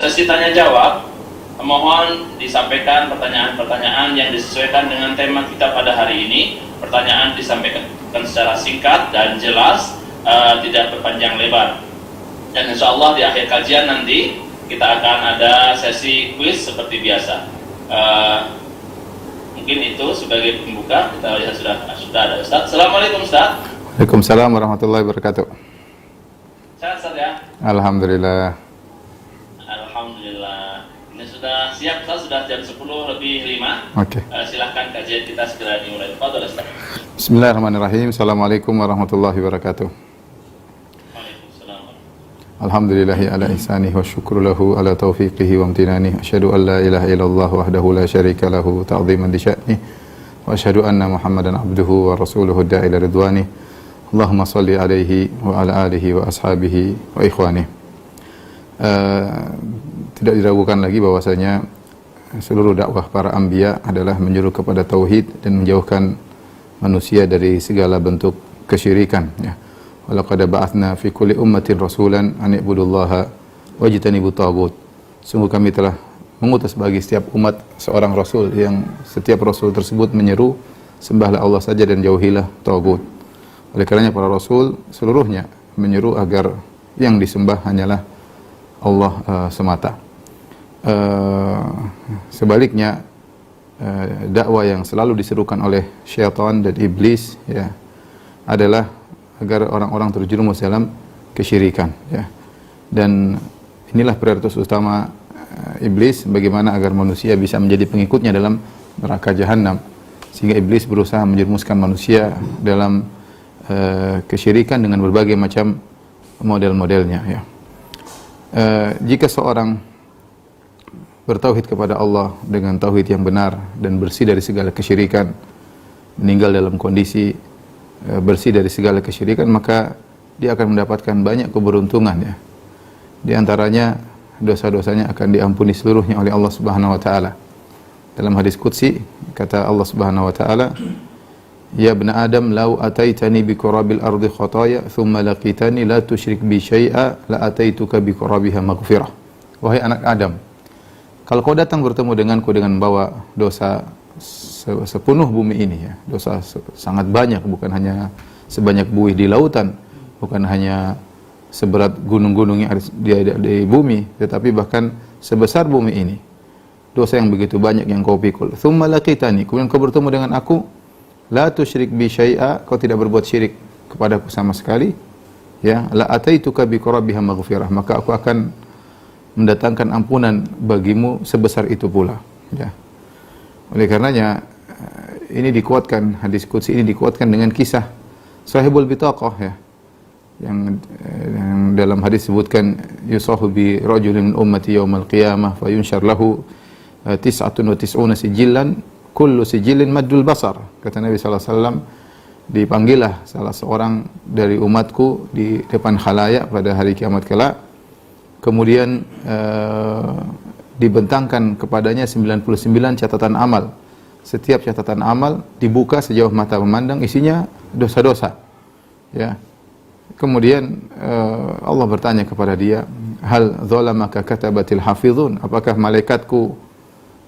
sesi tanya jawab. Mohon disampaikan pertanyaan-pertanyaan yang disesuaikan dengan tema kita pada hari ini. Pertanyaan disampaikan secara singkat dan jelas, tidak berpanjang lebar. Dan insya Allah di akhir kajian nanti kita akan ada sesi quiz seperti biasa. Mungkin itu sebagai pembuka. Kita lihat sudah ada Ustaz. Assalamualaikum Ustaz. Waalaikumsalam warahmatullahi wabarakatuh. Sehat Ustaz ya? Alhamdulillah. Alhamdulillah. Ini sudah siap Ustaz, sudah jam 10:05. Oke. Silahkan kajian kita segera dimulai. Fadhol Ustaz. Bismillahirrahmanirrahim. Assalamualaikum warahmatullahi wabarakatuh. Waalaikumsalam. Alhamdulillahi ala ihsanih wa syukru lahu ala taufiqihi wa amtinanih. Asyhadu an la ilaha illallah wahdahu la syarika lahu ta'ziman li sya'nih. Wa asyhadu anna Muhammadan abduhu wa rasuluhu da'i ila ridwanih. Allahumma salli alaihi wa ala alihi wa ashabihi wa ikhwanih. Tidak diragukan lagi bahwasanya seluruh dakwah para anbiya adalah menyuruh kepada tauhid dan menjauhkan manusia dari segala bentuk kesyirikan, ya. Walaqad ba'atsna fi kulli ummatin rasulan an i'budullaha wajtanibut taghut. Sungguh kami telah mengutus bagi setiap umat seorang rasul yang setiap rasul tersebut menyeru sembahlah Allah saja dan jauhilah taghut. Oleh karenanya para rasul seluruhnya menyeru agar yang disembah hanyalah Allah semata. Sebaliknya dakwah yang selalu diserukan oleh syaitan dan iblis, ya, adalah agar orang-orang terjerumus dalam kesyirikan, ya. Dan inilah prioritas utama iblis, bagaimana agar manusia bisa menjadi pengikutnya dalam neraka jahanam, sehingga iblis berusaha menjerumuskan manusia dalam kesyirikan dengan berbagai macam model-modelnya, ya. Jika seorang bertauhid kepada Allah dengan tauhid yang benar dan bersih dari segala kesyirikan, meninggal dalam kondisi bersih dari segala kesyirikan, maka dia akan mendapatkan banyak keberuntungan, ya. Di antaranya dosa-dosanya akan diampuni seluruhnya oleh Allah Subhanahu wa taala. Dalam hadis qudsi kata Allah Subhanahu wa taala, "Ya ibn Adam, law ataitani bi qurabil ardi khataaya thumma laqitani la tusyrik bi syai'a la ataituka bi qurabiha maghfirah." Wahai anak Adam, kalau kau datang bertemu denganku dengan membawa dosa sepenuh bumi ini, ya, dosa sangat banyak, bukan hanya sebanyak buih di lautan, bukan hanya seberat gunung-gunung yang ada di bumi, tetapi bahkan sebesar bumi ini, dosa yang begitu banyak yang kau pikul. Tsumma laqitani, kemudian kau bertemu dengan aku, la tusyrik bi syai'a, kau tidak berbuat syirik kepadaku sama sekali, ya, la ataituka bi qurabiha maghfirah, maka aku akan mendatangkan ampunan bagimu sebesar itu pula, ya. Oleh karenanya ini dikuatkan, hadis qudsi ini dikuatkan dengan kisah sahibul bitaqah, ya, yang dalam hadis sebutkan yusahu bi rajulin min ummati yaumal qiyamah fa yunshar lahu 99 sijillan kullu sijillin maddul basar. Kata Nabi sallallahu alaihi wasallam, dipanggillah salah seorang dari umatku di depan khalayak pada hari kiamat kelak, kemudian dibentangkan kepadanya 99 catatan amal. Setiap catatan amal dibuka sejauh mata memandang, isinya dosa-dosa, ya. Kemudian Allah bertanya kepada dia, hal zalamaka katabatil hafizun, apakah malaikatku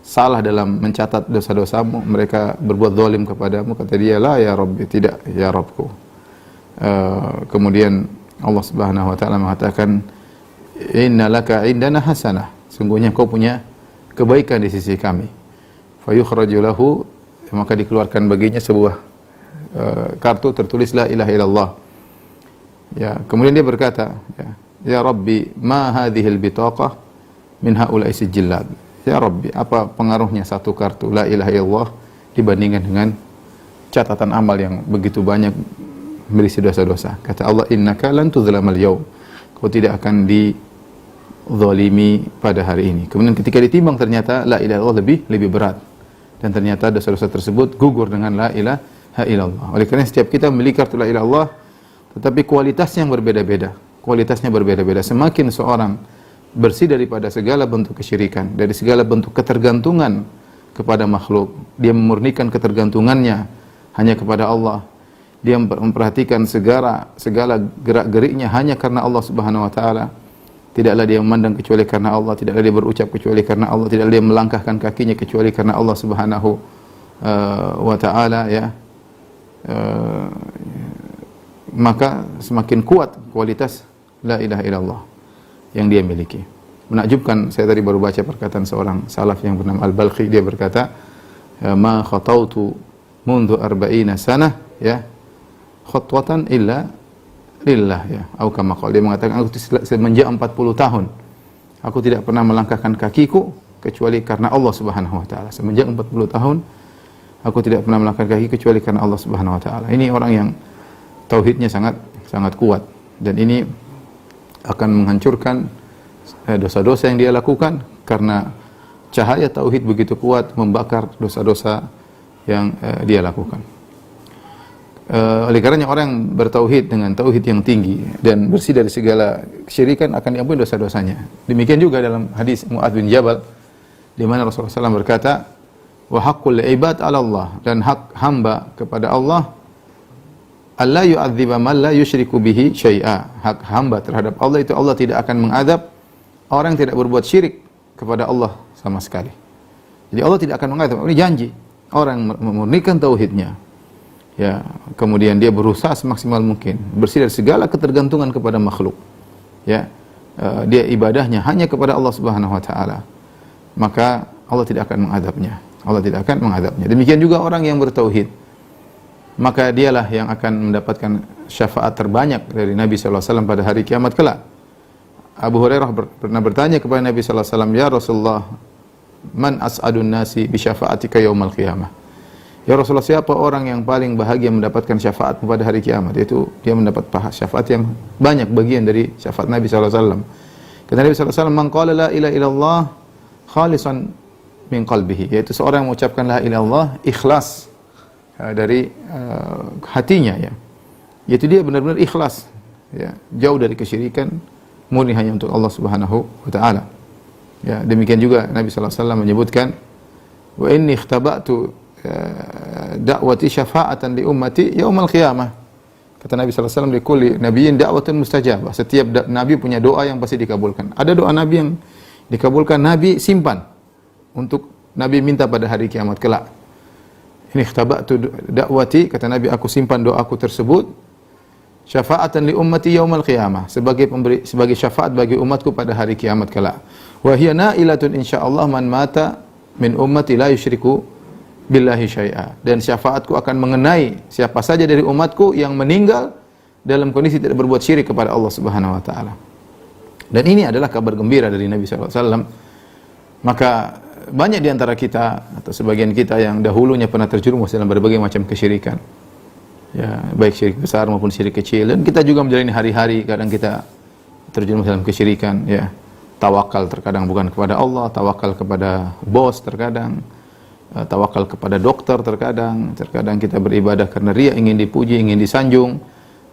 salah dalam mencatat dosa-dosamu, mereka berbuat zalim kepadamu? Kata dia, la ya Rabbi, tidak ya Rabbku. Kemudian Allah Subhanahu wa taala mengatakan, innalaka indana hasanah, sungguhnya kau punya kebaikan di sisi kami. Fayukhraju lahu, maka dikeluarkan baginya sebuah kartu tertulis la ilaha illallah. Ya, kemudian dia berkata, ya Rabbi, ma hadhil bitaqah min haula'i sijillat. Ya Rabbi, apa pengaruhnya satu kartu la ilaha illallah dibandingkan dengan catatan amal yang begitu banyak berisi dosa-dosa? Kata Allah, innaka lan tuzlamal yaum, kau tidak akan dizalimi pada hari ini. Kemudian ketika ditimbang ternyata la ilaha illallah lebih berat, dan ternyata dosa-dosa tersebut gugur dengan la ilaha illallah. Oleh karena setiap kita memiliki kartu la ilaha illallah, tetapi kualitasnya yang berbeda-beda. Kualitasnya berbeda-beda. Semakin seorang bersih daripada segala bentuk kesyirikan, dari segala bentuk ketergantungan kepada makhluk, dia memurnikan ketergantungannya hanya kepada Allah. Dia memperhatikan segala gerak-geriknya hanya karena Allah Subhanahu wa taala. tidaklah dia memandang kecuali karena Allah, tidaklah dia berucap kecuali karena Allah, tidaklah dia melangkahkan kakinya kecuali karena Allah Subhanahu wa taala, ya. Maka semakin kuat kualitas la ilaha illallah yang dia miliki. Menakjubkan, saya tadi baru baca perkataan seorang salaf yang bernama Al-Balkhi, dia berkata, ma khatautu mundu arba'ina sanah, ya, khutwatan illa lillah, ya, atau kama qala, dia mengatakan, aku semenjak 40 tahun aku tidak pernah melangkahkan kakiku kecuali karena Allah Subhanahu wa taala. Semenjak 40 tahun aku tidak pernah melangkahkan kaki kecuali karena Allah Subhanahu wa taala. Ini orang yang tauhidnya sangat kuat, dan ini akan menghancurkan dosa-dosa yang dia lakukan, karena cahaya tauhid begitu kuat membakar dosa-dosa yang dia lakukan. Oleh karenanya orang yang bertauhid dengan tauhid yang tinggi dan bersih dari segala kesyirikan akan diampuni dosa-dosanya. Demikian juga dalam hadis Mu'adz bin Jabal, di mana Rasulullah SAW berkata, wa haqqul ibad 'ala Allah, dan hak hamba kepada Allah, alla yu'adziba man la yusyriku bihi syai'a. Hak hamba terhadap Allah itu Allah tidak akan mengadab orang yang tidak berbuat syirik kepada Allah sama sekali. Jadi Allah tidak akan mengadab. Ini janji. Orang yang memurnikan tauhidnya, ya, kemudian dia berusaha semaksimal mungkin bersih dari segala ketergantungan kepada makhluk, ya, dia ibadahnya hanya kepada Allah Subhanahu wa taala, maka Allah tidak akan mengadabnya. Allah tidak akan mengadabnya. Demikian juga orang yang bertauhid, maka dialah yang akan mendapatkan syafaat terbanyak dari Nabi sallallahu alaihi wasallam pada hari kiamat kelak. Abu Hurairah pernah bertanya kepada Nabi sallallahu alaihi wasallam, "Ya Rasulullah, man as'adun nasi bi syafaatika yaumal qiyamah?" Ya Rasulullah, siapa orang yang paling bahagia mendapatkan syafaat pada hari kiamat? Yaitu dia mendapat syafaat yang banyak bagian dari syafaat Nabi sallallahu alaihi wasallam. Kata Nabi sallallahu alaihi wasallam, "Man qala la ilaha illallah khalisan min qalbihi," yaitu seorang yang mengucapkan la ilaha illallah ikhlas dari hatinya, ya. Yaitu dia benar-benar ikhlas, ya, jauh dari kesyirikan, murni hanya untuk Allah Subhanahu wa taala. Ya, demikian juga Nabi sallallahu alaihi wasallam menyebutkan, "Wa inni ikhtaba'tu da'wati syafa'atan li ummati yaumal qiyamah." Kata Nabi sallallahu alaihi wasallam, "Likulli nabiyyin da'watun mustajabah." Setiap nabi punya doa yang pasti dikabulkan. Ada doa nabi yang dikabulkan, nabi simpan untuk nabi minta pada hari kiamat kelak. Ini ikhtaba'tu da'wati, kata Nabi, aku simpan doaku tersebut, syafa'atan li ummati yaumal qiyamah, sebagai syafaat bagi umatku pada hari kiamat kelak. Wa hiya na'ilatun insyaallah man mata min ummati la yusyriku billahi syai'a. Dan syafaatku akan mengenai siapa saja dari umatku yang meninggal dalam kondisi tidak berbuat syirik kepada Allah Subhanahu wa taala. Dan ini adalah kabar gembira dari Nabi sallallahu alaihi wasallam. Maka banyak di antara kita atau sebagian kita yang dahulunya pernah terjerumus dalam berbagai macam kesyirikan, ya, baik syirik besar maupun syirik kecil, dan kita juga menjalani hari-hari kadang kita terjerumus dalam kesyirikan, ya. Tawakal terkadang bukan kepada Allah, tawakal kepada bos terkadang, tawakal kepada dokter terkadang kita beribadah karena ria, ingin dipuji, ingin disanjung.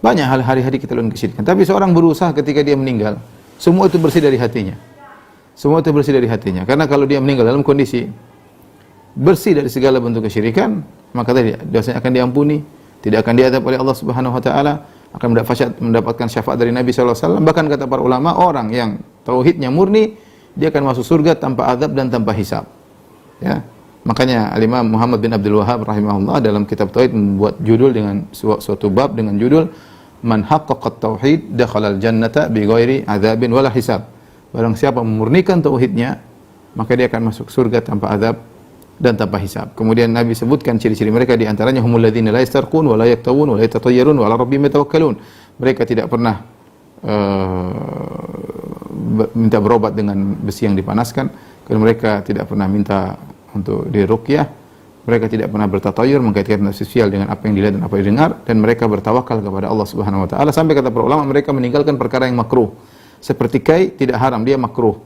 Banyak hal hari-hari kita lakukan kesyirikan. Tapi seorang berusaha ketika dia meninggal, semua itu bersih dari hatinya. Semua itu bersih dari hatinya. Karena kalau dia meninggal dalam kondisi bersih dari segala bentuk kesyirikan, maka tadi dosanya akan diampuni, tidak akan diadab oleh Allah Subhanahu wa taala, akan mendapatkan syafaat dari Nabi sallallahu alaihi wasallam. Bahkan kata para ulama, orang yang tauhidnya murni, dia akan masuk surga tanpa azab dan tanpa hisab. Ya. Makanya Al-Imam Muhammad bin Abdul Wahhab rahimahullah dalam kitab tauhid membuat judul dengan suatu bab dengan judul Man haqqaqat tauhid dakhalal jannata bighairi adzabin wala hisab. Barang siapa memurnikan tauhidnya, maka dia akan masuk surga tanpa azab dan tanpa hisab. Kemudian Nabi sebutkan ciri-ciri mereka, di antaranya humul ladzina la yastarqun wa la yaktawun wa la yatatayyarun wa ala rabbihim yatawakkalun. Mereka tidak pernah minta berobat dengan besi yang dipanaskan, dan mereka tidak pernah minta untuk diruqyah, mereka tidak pernah bertatayur mengkaitkan sosial dengan apa yang dilihat dan apa yang didengar, dan mereka bertawakal kepada Allah Subhanahu wa taala. Sampai kata para ulama, mereka meninggalkan perkara yang makruh. Seperti kai tidak haram, dia makruh.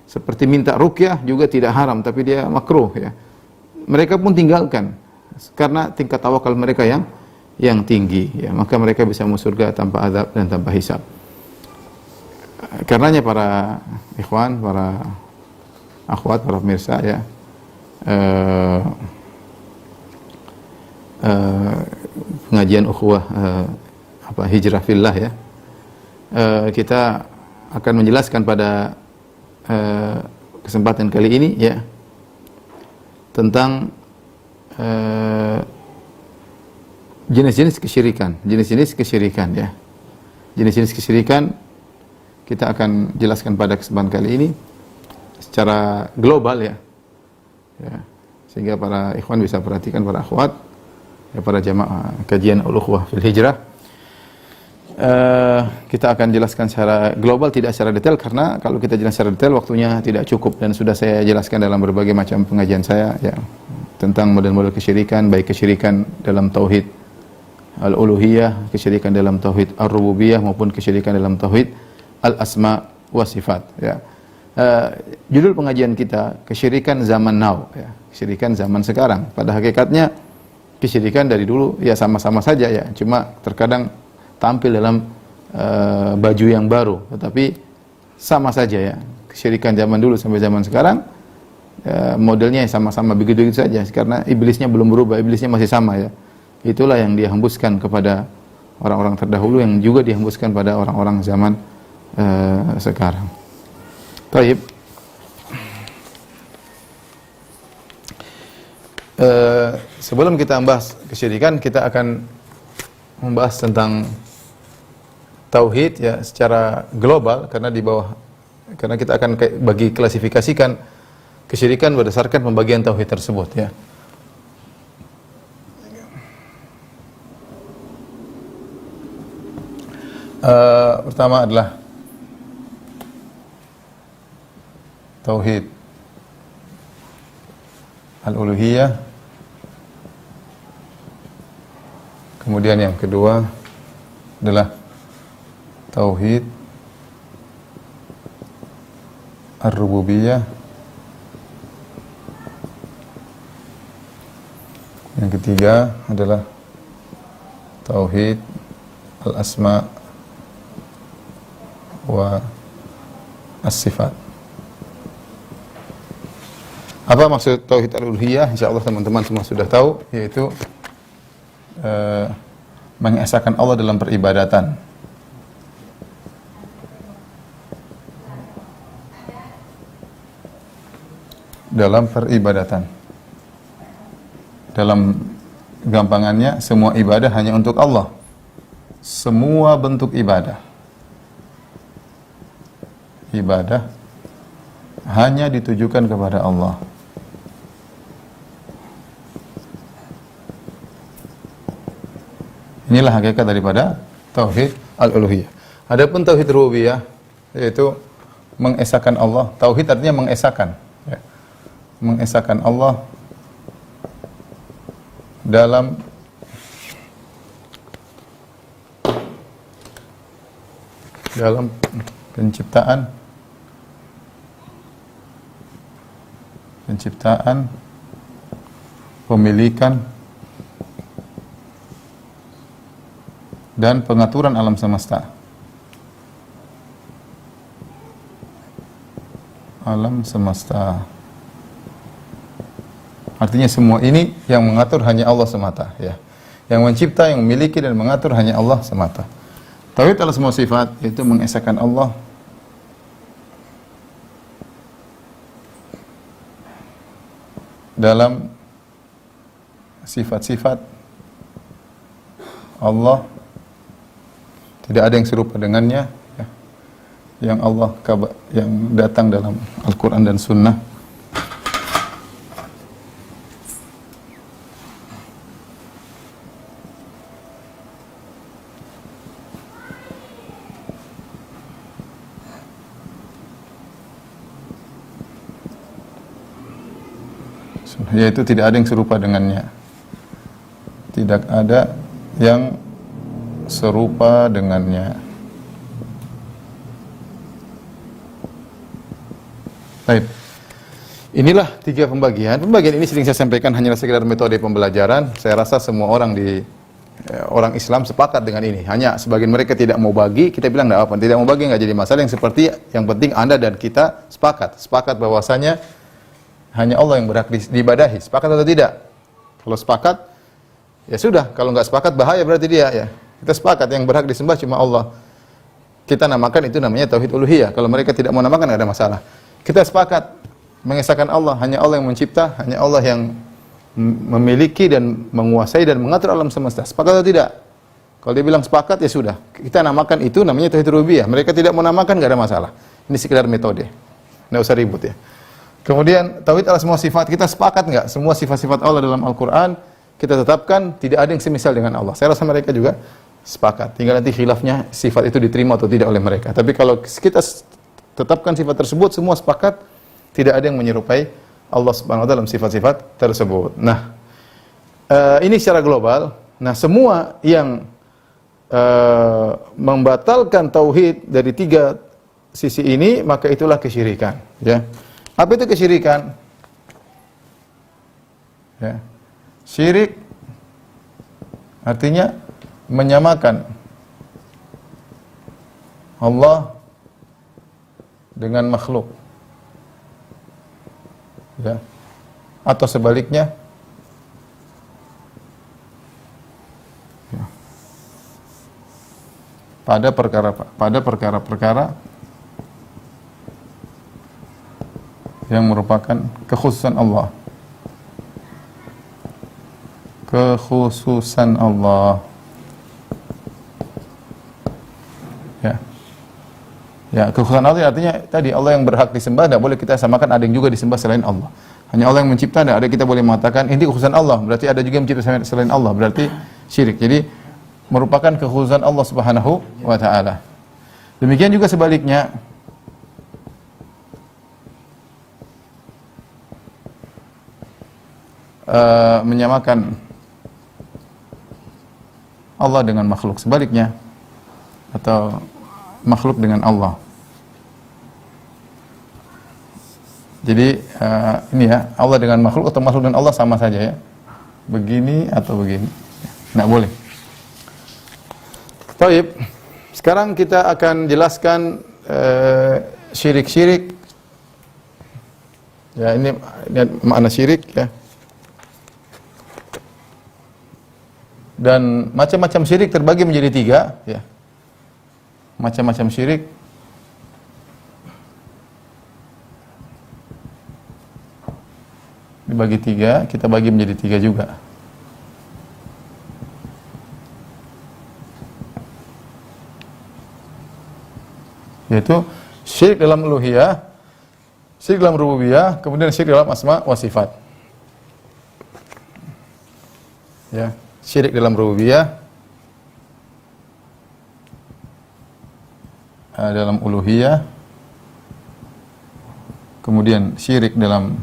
Seperti minta ruqyah juga tidak haram, tapi dia makruh, ya. Mereka pun tinggalkan karena tingkat tawakal mereka yang tinggi, ya. Maka mereka bisa masuk surga tanpa azab dan tanpa hisab. Karenanya para ikhwan, para akhwat, para pemirsa, ya, pengajian ukhuwah hijrah fillah, ya, kita akan menjelaskan pada kesempatan kali ini ya tentang jenis-jenis kesyirikan, ya. Jenis-jenis kesyirikan kita akan jelaskan pada kesempatan kali ini secara global ya. Sehingga para ikhwan bisa perhatikan, para akhwat, ya, para jamaah kajian Al-Ukhwah fil Hijrah. Kita akan jelaskan secara global, tidak secara detail, karena kalau kita jelaskan secara detail waktunya tidak cukup, dan sudah saya jelaskan dalam berbagai macam pengajian saya ya, tentang model-model kesyirikan, baik kesyirikan dalam tauhid al-uluhiyah, kesyirikan dalam tauhid ar-rububiyah, maupun kesyirikan dalam tauhid al-asma wa sifat ya. Judul pengajian kita kesyirikan zaman now ya, kesyirikan zaman sekarang. Pada hakikatnya kesyirikan dari dulu ya sama-sama saja ya, cuma terkadang tampil dalam baju yang baru, tetapi sama saja ya. Kesyirikan zaman dulu sampai zaman sekarang modelnya sama-sama begitu-begitu saja, karena iblisnya belum berubah, iblisnya masih sama ya. Itulah yang dihembuskan kepada orang-orang terdahulu, yang juga dihembuskan pada orang-orang zaman sekarang. Baik. Sebelum kita membahas kesyirikan, kita akan membahas tentang tauhid ya secara global, karena kita akan bagi klasifikasikan kesyirikan berdasarkan pembagian tauhid tersebut ya. Pertama adalah tauhid al-uluhiyah. Kemudian yang kedua adalah tauhid ar-rububiyah. Yang ketiga adalah tauhid al-asma wa as-sifat. Apa maksud tauhid al-uluhiyah? Insyaallah teman-teman semua sudah tahu, yaitu mengesahkan Allah dalam peribadatan. Dalam peribadatan. Dalam gampangannya, semua ibadah hanya untuk Allah. Semua bentuk ibadah hanya ditujukan kepada Allah. Inilah hakikat daripada tauhid al-uluhiyah. Adapun tauhid rububiyah, yaitu mengesahkan Allah. Tauhid artinya mengesahkan ya. Mengesahkan Allah dalam penciptaan, pemilikan, dan pengaturan alam semesta. Alam semesta. Artinya semua ini yang mengatur hanya Allah semata ya. Yang mencipta, yang memiliki dan mengatur hanya Allah semata. Tauhid al-asma wa sifat itu mengesahkan Allah dalam sifat-sifat Allah, tidak ada yang serupa dengannya ya. Yang datang dalam Al-Quran dan Sunnah. Yaitu tidak ada yang serupa dengannya. Tidak ada yang serupa dengannya. Baik. Inilah 3 pembagian. Pembagian ini sering saya sampaikan hanyalah sekedar metode pembelajaran. Saya rasa semua orang orang Islam sepakat dengan ini. Hanya sebagian mereka tidak mau bagi, kita bilang tidak apa, tidak mau bagi nggak jadi masalah. Yang penting Anda dan kita sepakat bahwasanya hanya Allah yang berhak diibadahi. Sepakat atau tidak? Kalau sepakat, ya sudah. Kalau nggak sepakat, bahaya berarti dia ya. Kita sepakat yang berhak disembah cuma Allah. kita namakan itu namanya tauhid uluhiyah. Kalau mereka tidak mau namakan, tidak ada masalah. Kita sepakat mengesahkan Allah, hanya Allah yang mencipta, hanya Allah yang memiliki dan menguasai dan mengatur alam semesta. Sepakat atau tidak? Kalau dia bilang sepakat, ya sudah. Kita namakan itu namanya tauhid rububiyah. Mereka tidak mau namakan, tidak ada masalah. Ini sekedar metode. Tidak usah ribut ya. Kemudian tauhid al-asma wa sifat, kita sepakat enggak semua sifat-sifat Allah dalam Al-Qur'an kita tetapkan tidak ada yang semisal dengan Allah. Saya rasa mereka juga sepakat. Tinggal nanti khilafnya sifat itu diterima atau tidak oleh mereka. Tapi kalau kita tetapkan sifat tersebut semua sepakat tidak ada yang menyerupai Allah Subhanahu wa taala dalam sifat-sifat tersebut. Nah, ini secara global. Nah, semua yang membatalkan tauhid dari tiga sisi ini maka itulah kesyirikan, ya. Apa itu kesyirikan? Ya. Syirik artinya menyamakan Allah dengan makhluk, ya, atau sebaliknya, ya, pada perkara-perkara yang merupakan kekhususan Allah. Kekhususan Allah. Ya. Ya, kekhususan Allah artinya tadi Allah yang berhak disembah, tidak boleh kita samakan ada yang juga disembah selain Allah. Hanya Allah yang mencipta, tidak ada kita boleh mengatakan ini kekhususan Allah, berarti ada juga yang mencipta selain Allah, berarti syirik. Jadi merupakan kekhususan Allah Subhanahu wa taala. Demikian juga sebaliknya. Menyamakan Allah dengan makhluk, sebaliknya, atau makhluk dengan Allah. Jadi ini ya, Allah dengan makhluk atau makhluk dengan Allah sama saja ya, begini atau begini, nggak boleh. Baik, sekarang kita akan jelaskan syirik-syirik. Ya, ini makna syirik ya. Dan macam-macam syirik terbagi menjadi tiga, ya. Macam-macam syirik dibagi tiga, kita bagi menjadi tiga juga. Yaitu syirik dalam uluhiyah, syirik dalam rububiyah, kemudian syirik dalam asma wa sifat. Ya. Syirik dalam rububiyah, dalam uluhiyah, kemudian syirik dalam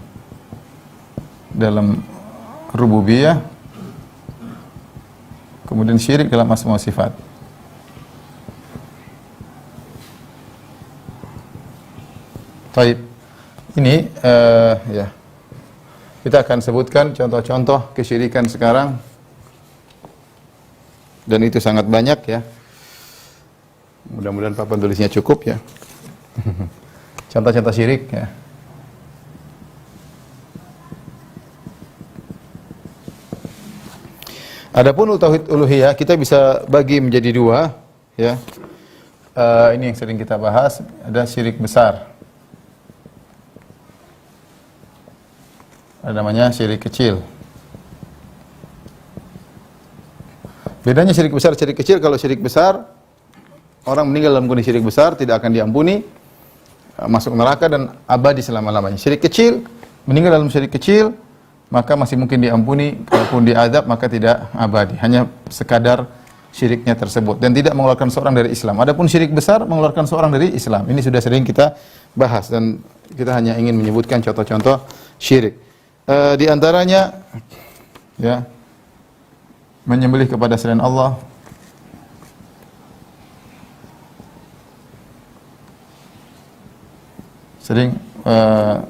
rububiyah, kemudian syirik dalam asma wa sifat. Baik, ini ya, kita akan sebutkan contoh-contoh kesyirikan sekarang. Dan itu sangat banyak ya. Mudah-mudahan papan tulisnya cukup ya. Contoh-contoh syirik ya. Adapun tauhid uluhiyah kita bisa bagi menjadi dua ya. Ini yang sering kita bahas, ada syirik besar. Ada namanya syirik kecil. Bedanya syirik besar, syirik kecil. Kalau syirik besar, orang meninggal dalam kondisi syirik besar tidak akan diampuni, masuk neraka dan abadi selama-lamanya. Syirik kecil, meninggal dalam syirik kecil, maka masih mungkin diampuni, kalaupun diazab maka tidak abadi, hanya sekadar syiriknya tersebut dan tidak mengeluarkan seorang dari Islam. Adapun syirik besar mengeluarkan seorang dari Islam. Ini sudah sering kita bahas dan kita hanya ingin menyebutkan contoh-contoh syirik. Di antaranya ya, menyembelih kepada selain Allah, sering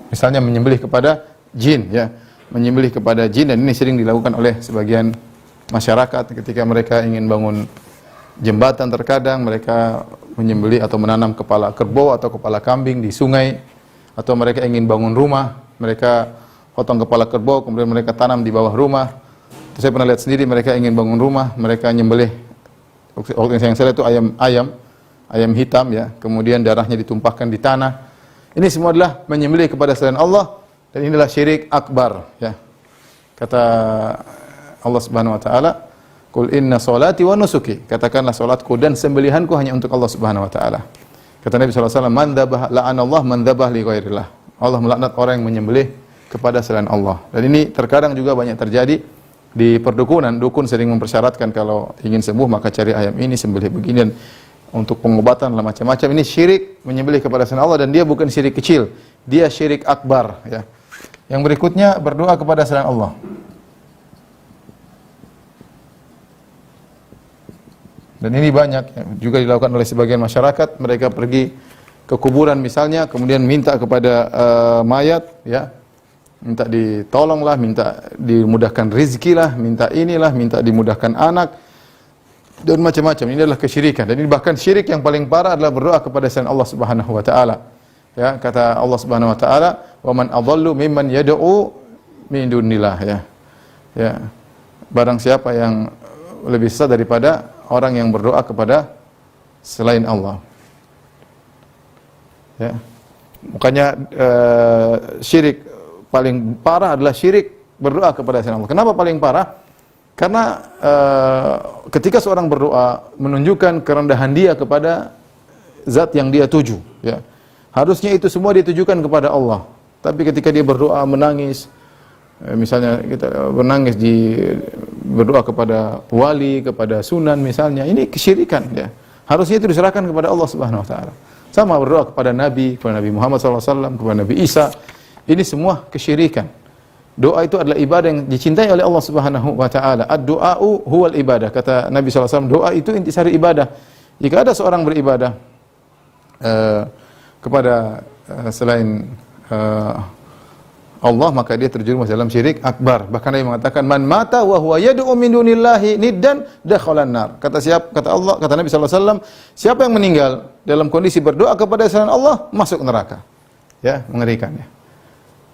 misalnya menyembelih kepada jin ya, menyembelih kepada jin, dan ini sering dilakukan oleh sebagian masyarakat ketika mereka ingin bangun jembatan. Terkadang mereka menyembelih atau menanam kepala kerbau atau kepala kambing di sungai, atau mereka ingin bangun rumah, mereka potong kepala kerbau kemudian mereka tanam di bawah rumah. Saya pernah lihat sendiri, mereka ingin bangun rumah, mereka nyembelih, waktu yang saya lihat itu ayam ayam hitam ya, kemudian darahnya ditumpahkan di tanah. Ini semua adalah menyembelih kepada selain Allah dan inilah syirik akbar ya. Kata Allah Subhanahu wa taala, "Qul inna sholati wa nusuki." Katakanlah salatku dan sembelihanku hanya untuk Allah Subhanahu wa taala. Kata Nabi sallallahu alaihi wasallam, "Man dzabah la'anallah man dzabah li ghairillah." Allah melaknat orang yang menyembelih kepada selain Allah. Dan ini terkadang juga banyak terjadi di perdukunan. Dukun sering mempersyaratkan kalau ingin sembuh maka cari ayam ini, sembelih begini, dan untuk pengobatan lah macam-macam. Ini syirik menyembelih kepada selain Allah dan dia bukan syirik kecil, dia syirik akbar ya. Yang berikutnya berdoa kepada selain Allah. Dan ini banyak ya, juga dilakukan oleh sebagian masyarakat. Mereka pergi ke kuburan misalnya, kemudian minta kepada mayat ya, minta ditolonglah, minta dimudahkan rezeki lah, minta inilah, minta dimudahkan anak dan macam-macam. Ini adalah kesyirikan. Dan ini bahkan syirik yang paling parah adalah berdoa kepada selain Allah Subhanahu wa taala. Ya, kata Allah Subhanahu wa taala, "Wa man adallu mimman yad'u min dunillah." Ya. Ya. Barang siapa yang lebih sesat daripada orang yang berdoa kepada selain Allah. Ya. Makanya syirik paling parah adalah syirik berdoa kepada selain Allah. Kenapa paling parah? Karena ketika seorang berdoa menunjukkan kerendahan dia kepada zat yang dia tuju, ya. Harusnya itu semua ditujukan kepada Allah. Tapi ketika dia berdoa menangis, misalnya kita menangis berdoa kepada wali, kepada sunan misalnya, ini kesyirikan ya. Harusnya itu diserahkan kepada Allah Subhanahu wa taala. Sama berdoa kepada Nabi Muhammad SAW, kepada Nabi Isa. Ini semua kesyirikan. Doa itu adalah ibadah yang dicintai oleh Allah Subhanahu wa taala. Ad-du'a'u huwal ibadah. Kata Nabi sallallahu alaihi wasallam, doa itu intisari ibadah. Jika ada seorang beribadah kepada selain Allah, maka dia terjerumus dalam syirik akbar. Bahkan Nabi mengatakan, "Man mata wa huwa yad'u min dunillahi niddan dakhalan nar." Kata Nabi sallallahu alaihi wasallam, siapa yang meninggal dalam kondisi berdoa kepada selain Allah, masuk neraka. Ya, mengerikan ya.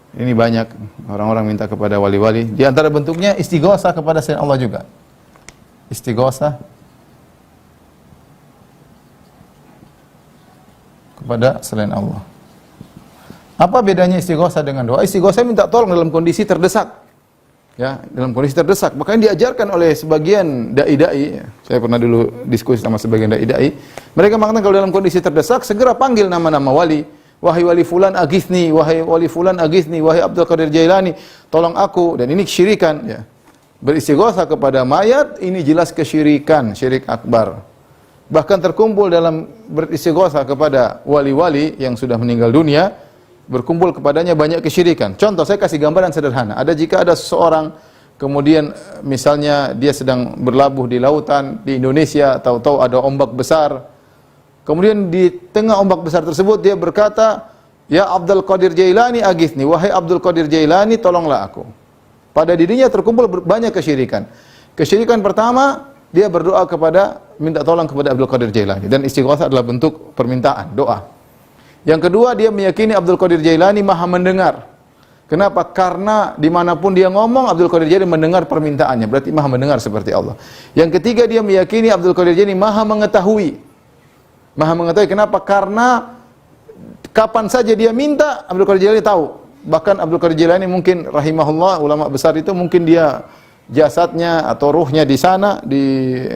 Ini banyak orang-orang minta kepada wali-wali. Di antara bentuknya istighosah kepada selain Allah juga. Istighosah kepada selain Allah. Apa bedanya istighosah dengan doa? Istighosah minta tolong dalam kondisi terdesak. Ya, dalam kondisi terdesak. Makanya diajarkan oleh sebagian dai-dai. Saya pernah dulu diskusi sama sebagian dai-dai. Mereka mengatakan kalau dalam kondisi terdesak segera panggil nama-nama wali. Wahai wali fulan aghithni, wahai wali fulan aghithni, wahai Abdul Qadir Jailani, tolong aku. Dan ini kesyirikan ya. Beristighosah kepada mayat ini jelas kesyirikan, syirik akbar. Bahkan terkumpul dalam beristighosah kepada wali-wali yang sudah meninggal dunia, berkumpul kepadanya banyak kesyirikan. Contoh, saya kasih gambaran sederhana. Jika ada seseorang kemudian misalnya dia sedang berlabuh di lautan di Indonesia, tahu-tahu ada ombak besar. Kemudian di tengah ombak besar tersebut dia berkata, "Ya Abdul Qadir Jailani aghithni, wahai Abdul Qadir Jailani tolonglah aku." Pada dirinya terkumpul banyak kesyirikan. Kesyirikan pertama, dia berdoa minta tolong kepada Abdul Qadir Jailani, dan istighosah adalah bentuk permintaan, doa. Yang kedua, dia meyakini Abdul Qadir Jailani Maha mendengar. Kenapa? Karena dimanapun dia ngomong, Abdul Qadir Jailani mendengar permintaannya, berarti Maha mendengar seperti Allah. Yang ketiga, dia meyakini Abdul Qadir Jailani Maha mengetahui. Maha mengetahui. Kenapa? Karena kapan saja dia minta, Abdul Qadir Jailani tahu. Bahkan Abdul Qadir Jailani mungkin rahimahullah, ulama besar itu mungkin dia jasadnya atau ruhnya di sana, di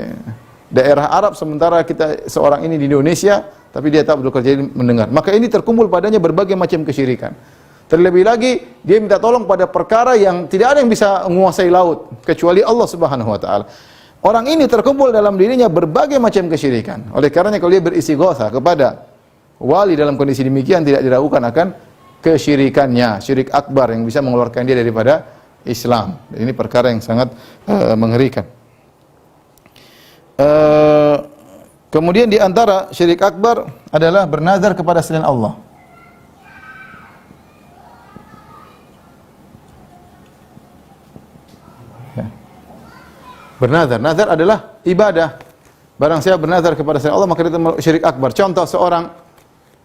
daerah Arab, sementara kita seorang ini di Indonesia, tapi dia tahu Abdul Qadir Jailani mendengar. Maka ini terkumpul padanya berbagai macam kesyirikan. Terlebih lagi, dia minta tolong pada perkara yang tidak ada yang bisa menguasai laut, kecuali Allah Subhanahu wa ta'ala. Orang ini terkumpul dalam dirinya berbagai macam kesyirikan. Oleh karenanya kalau dia beristighosah kepada wali dalam kondisi demikian, tidak diragukan akan kesyirikannya, syirik akbar yang bisa mengeluarkan dia daripada Islam. Ini perkara yang sangat mengerikan. Kemudian di antara syirik akbar adalah bernazar kepada selain Allah. Bernazar, nazar adalah ibadah. Barang siapa bernazar kepada selain Allah, maka itu syirik akbar. Contoh, seorang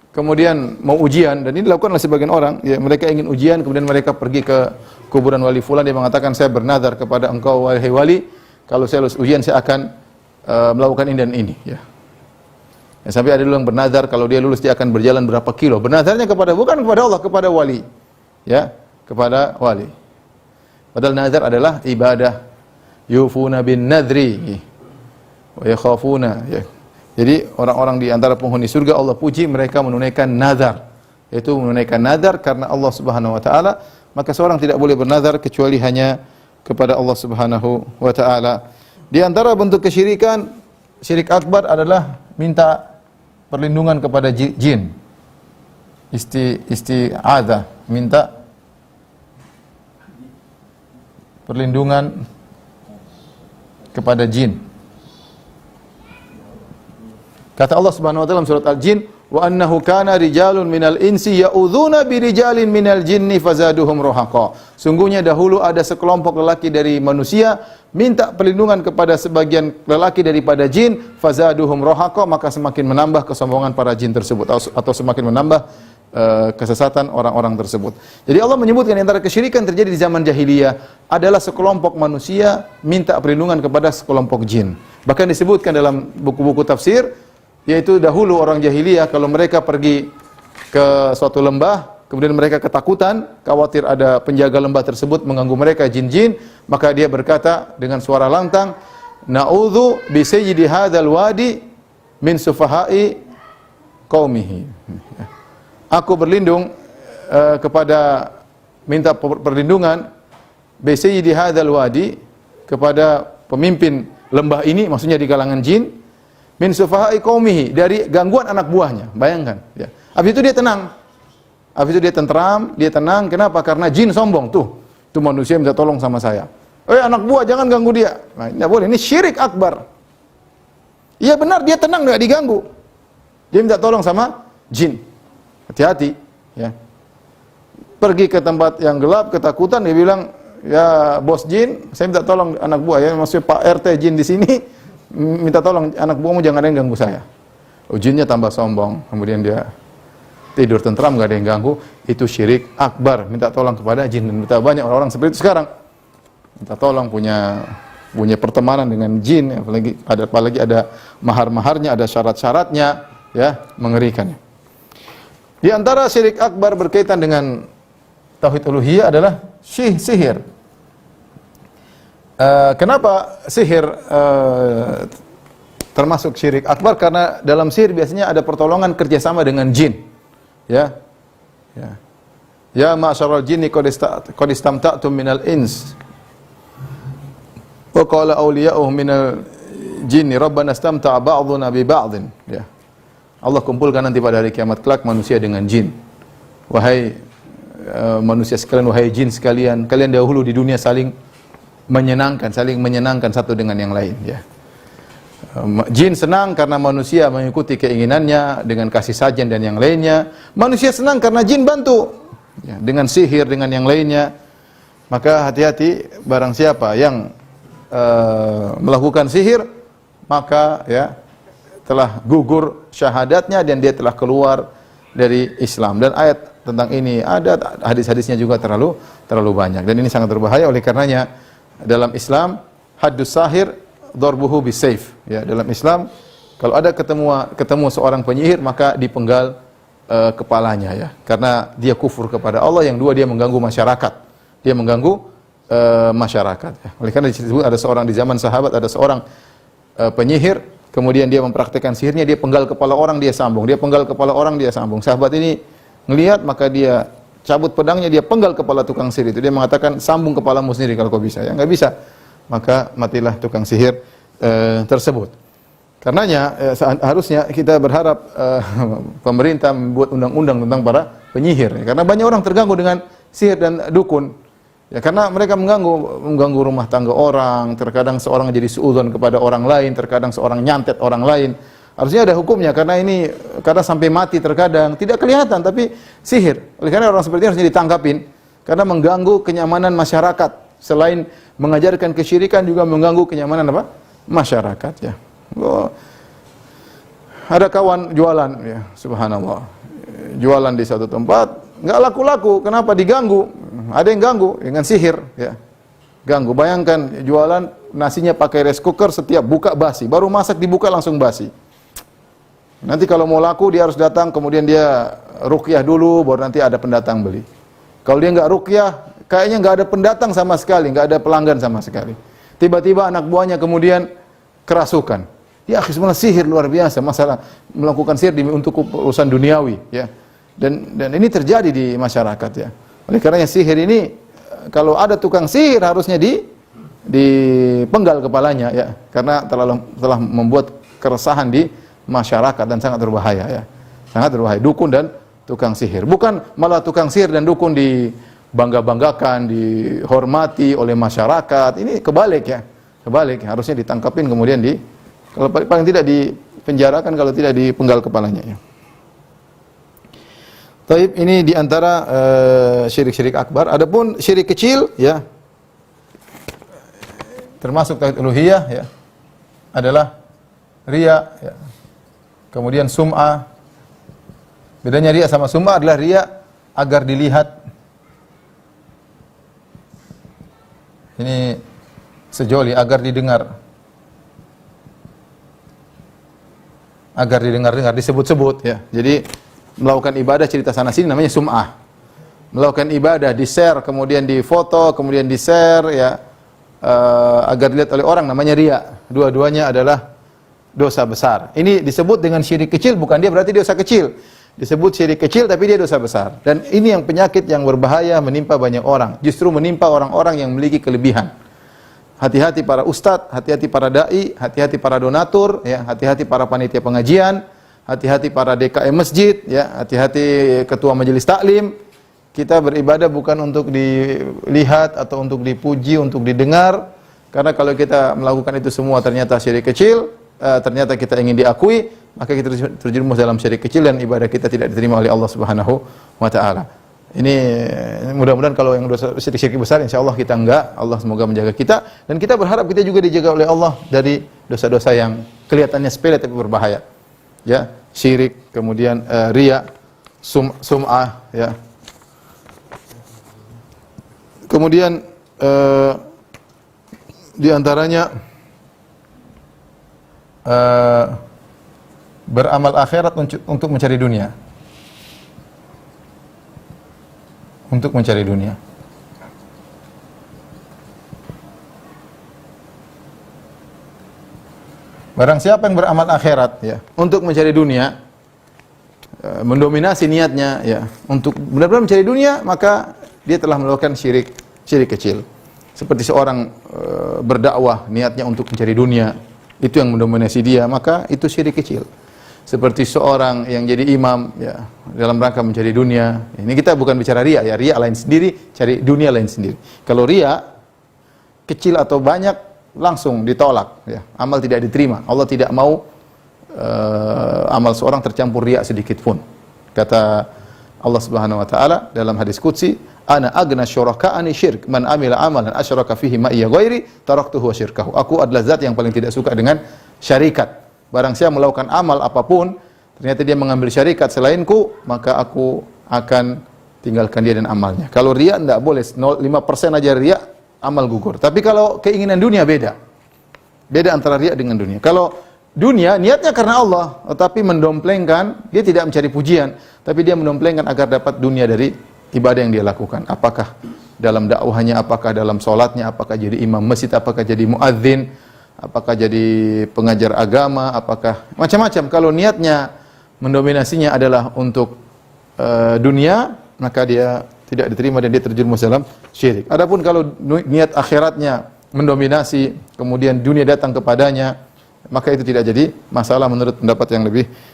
kemudian mau ujian, dan ini dilakukan oleh sebagian orang, ya, mereka ingin ujian, kemudian mereka pergi ke kuburan wali fulan, dia mengatakan, "Saya bernazar kepada engkau wahai wali, kalau saya lulus ujian saya akan melakukan ini dan ini." Ya. Ya, sampai ada dulu yang bernazar kalau dia lulus dia akan berjalan berapa kilo. Bernazarnya kepada bukan kepada Allah, kepada wali. Ya, kepada wali. Padahal nazar adalah ibadah. Yufuna bin nadri wa yakhafuna. Ya. Jadi orang-orang di antara penghuni surga Allah puji mereka menunaikan nazar. Yaitu menunaikan nazar karena Allah Subhanahu wa taala, maka seorang tidak boleh bernazar kecuali hanya kepada Allah Subhanahu wa taala. Di antara bentuk kesyirikan, syirik akbar adalah minta perlindungan kepada jin. Isti'adzah, minta perlindungan kepada jin. Kata Allah Subhanahu wa taala dalam surat Al-Jin, wa annahu kana rijalun minal insi ya'udzuna birijalin minal jinni fazaduhum rahaqa. Sungguhnya dahulu ada sekelompok lelaki dari manusia minta perlindungan kepada sebagian lelaki daripada jin, fazaduhum rahaqa, maka semakin menambah kesombongan para jin tersebut atau semakin menambah kesesatan orang-orang tersebut. Jadi Allah menyebutkan antara kesyirikan terjadi di zaman jahiliyah adalah sekelompok manusia minta perlindungan kepada sekelompok jin. Bahkan disebutkan dalam buku-buku tafsir, yaitu dahulu orang jahiliyah kalau mereka pergi ke suatu lembah, kemudian mereka ketakutan, khawatir ada penjaga lembah tersebut mengganggu mereka jin-jin, maka dia berkata dengan suara lantang, na'udzu bi sayyidi hadzal wadi min sufahai qaumihi. Aku berlindung kepada minta perlindungan bi sayyidi hadzal wadi kepada pemimpin lembah ini, maksudnya di kalangan jin, min sufahai qaumihi, dari gangguan anak buahnya. Bayangkan, ya. Habis itu dia tenang. Habis itu dia tentram, dia tenang. Kenapa? Karena jin sombong tuh. Tuh manusia minta tolong sama saya. Anak buah jangan ganggu dia. Nah, tidak boleh. Ini syirik akbar. Iya benar, dia tenang enggak diganggu. Dia minta tolong sama jin. Hati-hati, ya. Pergi ke tempat yang gelap, ketakutan, dia bilang, "Ya, bos jin, saya minta tolong anak buah ya, maksudnya Pak RT jin di sini. Minta tolong anak buahmu jangan ada yang ganggu saya." Jinnya tambah sombong, kemudian dia tidur tentram, enggak ada yang ganggu. Itu syirik akbar, minta tolong kepada jin. Dan betapa banyak orang-orang seperti itu sekarang. Minta tolong punya pertemanan dengan jin, apalagi ada mahar-maharnya, ada syarat-syaratnya, ya, mengerikan. Di antara syirik akbar berkaitan dengan tauhid uluhiyah adalah sihir. Kenapa sihir termasuk syirik akbar? Karena dalam sihir biasanya ada pertolongan kerjasama dengan jin. Ya, ya. Ya ma'syaral jinni qad istamta'tum minal ins. Wa qala awliya'uhum minal jinni rabbana istamta'a ba'duna bi ba'din. Ya. Allah kumpulkan nanti pada hari kiamat kelak manusia dengan jin. Wahai manusia sekalian, wahai jin sekalian, kalian dahulu di dunia saling menyenangkan satu dengan yang lain, ya. Jin senang karena manusia mengikuti keinginannya dengan kasih sajian dan yang lainnya. Manusia senang karena jin bantu, ya, dengan sihir, dengan yang lainnya. Maka hati-hati, barang siapa yang melakukan sihir, maka ya telah gugur syahadatnya dan dia telah keluar dari Islam. Dan ayat tentang ini ada, hadis-hadisnya juga terlalu banyak. Dan ini sangat berbahaya. Oleh karenanya dalam Islam haddus sahir darbuhu bisayf. Ya, dalam Islam kalau ada ketemu seorang penyihir maka dipenggal kepalanya, ya. Karena dia kufur kepada Allah, yang dua dia mengganggu masyarakat. Dia mengganggu masyarakat, ya. Oleh karena disebut ada seorang di zaman sahabat, ada seorang penyihir, kemudian dia mempraktikkan sihirnya, dia penggal kepala orang, dia sambung. Dia penggal kepala orang, dia sambung. Sahabat ini ngelihat, maka dia cabut pedangnya, dia penggal kepala tukang sihir itu. Dia mengatakan, sambung kepalamu sendiri kalau kau bisa. Ya, enggak bisa. Maka matilah tukang sihir tersebut. Karenanya harusnya kita berharap pemerintah membuat undang-undang tentang para penyihir. Ya. Karena banyak orang terganggu dengan sihir dan dukun. Ya, karena mereka mengganggu rumah tangga orang, terkadang seorang jadi suudzon kepada orang lain, terkadang seorang nyantet orang lain. Harusnya ada hukumnya, karena ini kadang sampai mati, terkadang tidak kelihatan tapi sihir. Oleh karena orang seperti ini harusnya ditangkapin, karena mengganggu kenyamanan masyarakat. Selain mengajarkan kesyirikan juga mengganggu kenyamanan apa? Masyarakat, ya. Ada kawan jualan, ya, subhanallah. Jualan di satu tempat nggak laku-laku, kenapa? Diganggu. Ada yang ganggu dengan sihir, ya. Ganggu. Bayangkan jualan nasinya pakai rice cooker, setiap buka basi. Baru masak dibuka langsung basi. Nanti kalau mau laku dia harus datang, kemudian dia ruqyah dulu, baru nanti ada pendatang beli. Kalau dia nggak ruqyah, kayaknya nggak ada pendatang sama sekali, nggak ada pelanggan sama sekali. Tiba-tiba anak buahnya kemudian kerasukan. Ya, sebenarnya sihir luar biasa, masalah melakukan sihir untuk urusan duniawi, ya. Dan ini terjadi di masyarakat, ya. Oleh karenanya sihir ini, kalau ada tukang sihir harusnya dipenggal kepalanya, ya, karena telah membuat keresahan di masyarakat dan sangat berbahaya, ya. Sangat berbahaya, dukun dan tukang sihir. Bukan malah tukang sihir dan dukun dibangga-banggakan, dihormati oleh masyarakat. Ini kebalik, ya. Kebalik, harusnya ditangkapin kemudian kalau paling tidak dipenjarakan, kalau tidak dipenggal kepalanya, ya. Taib, ini diantara syirik-syirik akbar. Adapun syirik kecil, ya, termasuk tauhid uluhiyah, ya, adalah riya, ya. Kemudian sum'ah. Bedanya riya sama sum'ah adalah riya agar dilihat. Ini sejoli, agar didengar. Agar didengar-dengar, disebut-sebut, ya. Jadi melakukan ibadah cerita sana sini namanya sum'ah. Melakukan ibadah di-share, kemudian di-foto, kemudian di-share, ya, agar dilihat oleh orang namanya riya. Dua-duanya adalah dosa besar. Ini disebut dengan syirik kecil, bukan dia berarti dosa kecil. Disebut syirik kecil tapi dia dosa besar. Dan ini yang penyakit yang berbahaya menimpa banyak orang. Justru menimpa orang-orang yang memiliki kelebihan. Hati-hati para ustadz, hati-hati para dai, hati-hati para donatur, ya, hati-hati para panitia pengajian, hati-hati para DKM masjid, ya, hati-hati ketua majelis taklim. Kita beribadah bukan untuk dilihat atau untuk dipuji, untuk didengar. Karena kalau kita melakukan itu semua ternyata syirik kecil, ternyata kita ingin diakui, maka kita terjerumus dalam syirik kecil dan ibadah kita tidak diterima oleh Allah Subhanahu wa taala. Ini mudah-mudahan kalau yang dosa syirik besar insyaallah kita enggak. Allah semoga menjaga kita dan kita berharap kita juga dijaga oleh Allah dari dosa-dosa yang kelihatannya sepele tapi berbahaya. Ya, syirik, kemudian riya, sum'ah, ya. Kemudian di antaranya beramal akhirat untuk mencari dunia. Untuk mencari dunia. Barang siapa yang beramal akhirat, ya, untuk mencari dunia, mendominasi niatnya, ya, untuk benar-benar mencari dunia, maka dia telah melakukan syirik kecil. Seperti seorang berdakwah niatnya untuk mencari dunia, itu yang mendominasi dia, maka itu syirik kecil. Seperti seorang yang jadi imam, ya, dalam rangka mencari dunia. Ini kita bukan bicara riya, ya, riya lain sendiri, cari dunia lain sendiri. Kalau riya kecil atau banyak langsung ditolak, ya. Amal tidak diterima. Allah tidak mau amal seorang tercampur riya sedikit pun. Kata Allah Subhanahu wa taala dalam hadis qudsi, ana agna syuraka'ani syirk, man amila amalan asyraka fihi ma iya ghairi taraktuhu wa syirkahu. Aku adalah zat yang paling tidak suka dengan syarikat. Barang siapa melakukan amal apapun, ternyata dia mengambil syarikat selainku, maka aku akan tinggalkan dia dan amalnya. Kalau riya enggak boleh, 0,5% aja riya, amal gugur. Tapi kalau keinginan dunia beda. Beda antara riya dengan dunia. Kalau dunia niatnya karena Allah, tetapi mendomplengkan, dia tidak mencari pujian, tapi dia mendomplengkan agar dapat dunia dari ibadah yang dia lakukan. Apakah dalam dakwahnya, apakah dalam sholatnya, apakah jadi imam masjid, apakah jadi muadzin, apakah jadi pengajar agama, apakah macam-macam. Kalau niatnya mendominasinya adalah untuk dunia, maka dia tidak diterima dan dia terjerumus dalam syirik. Adapun kalau niat akhiratnya mendominasi, kemudian dunia datang kepadanya, maka itu tidak jadi masalah menurut pendapat yang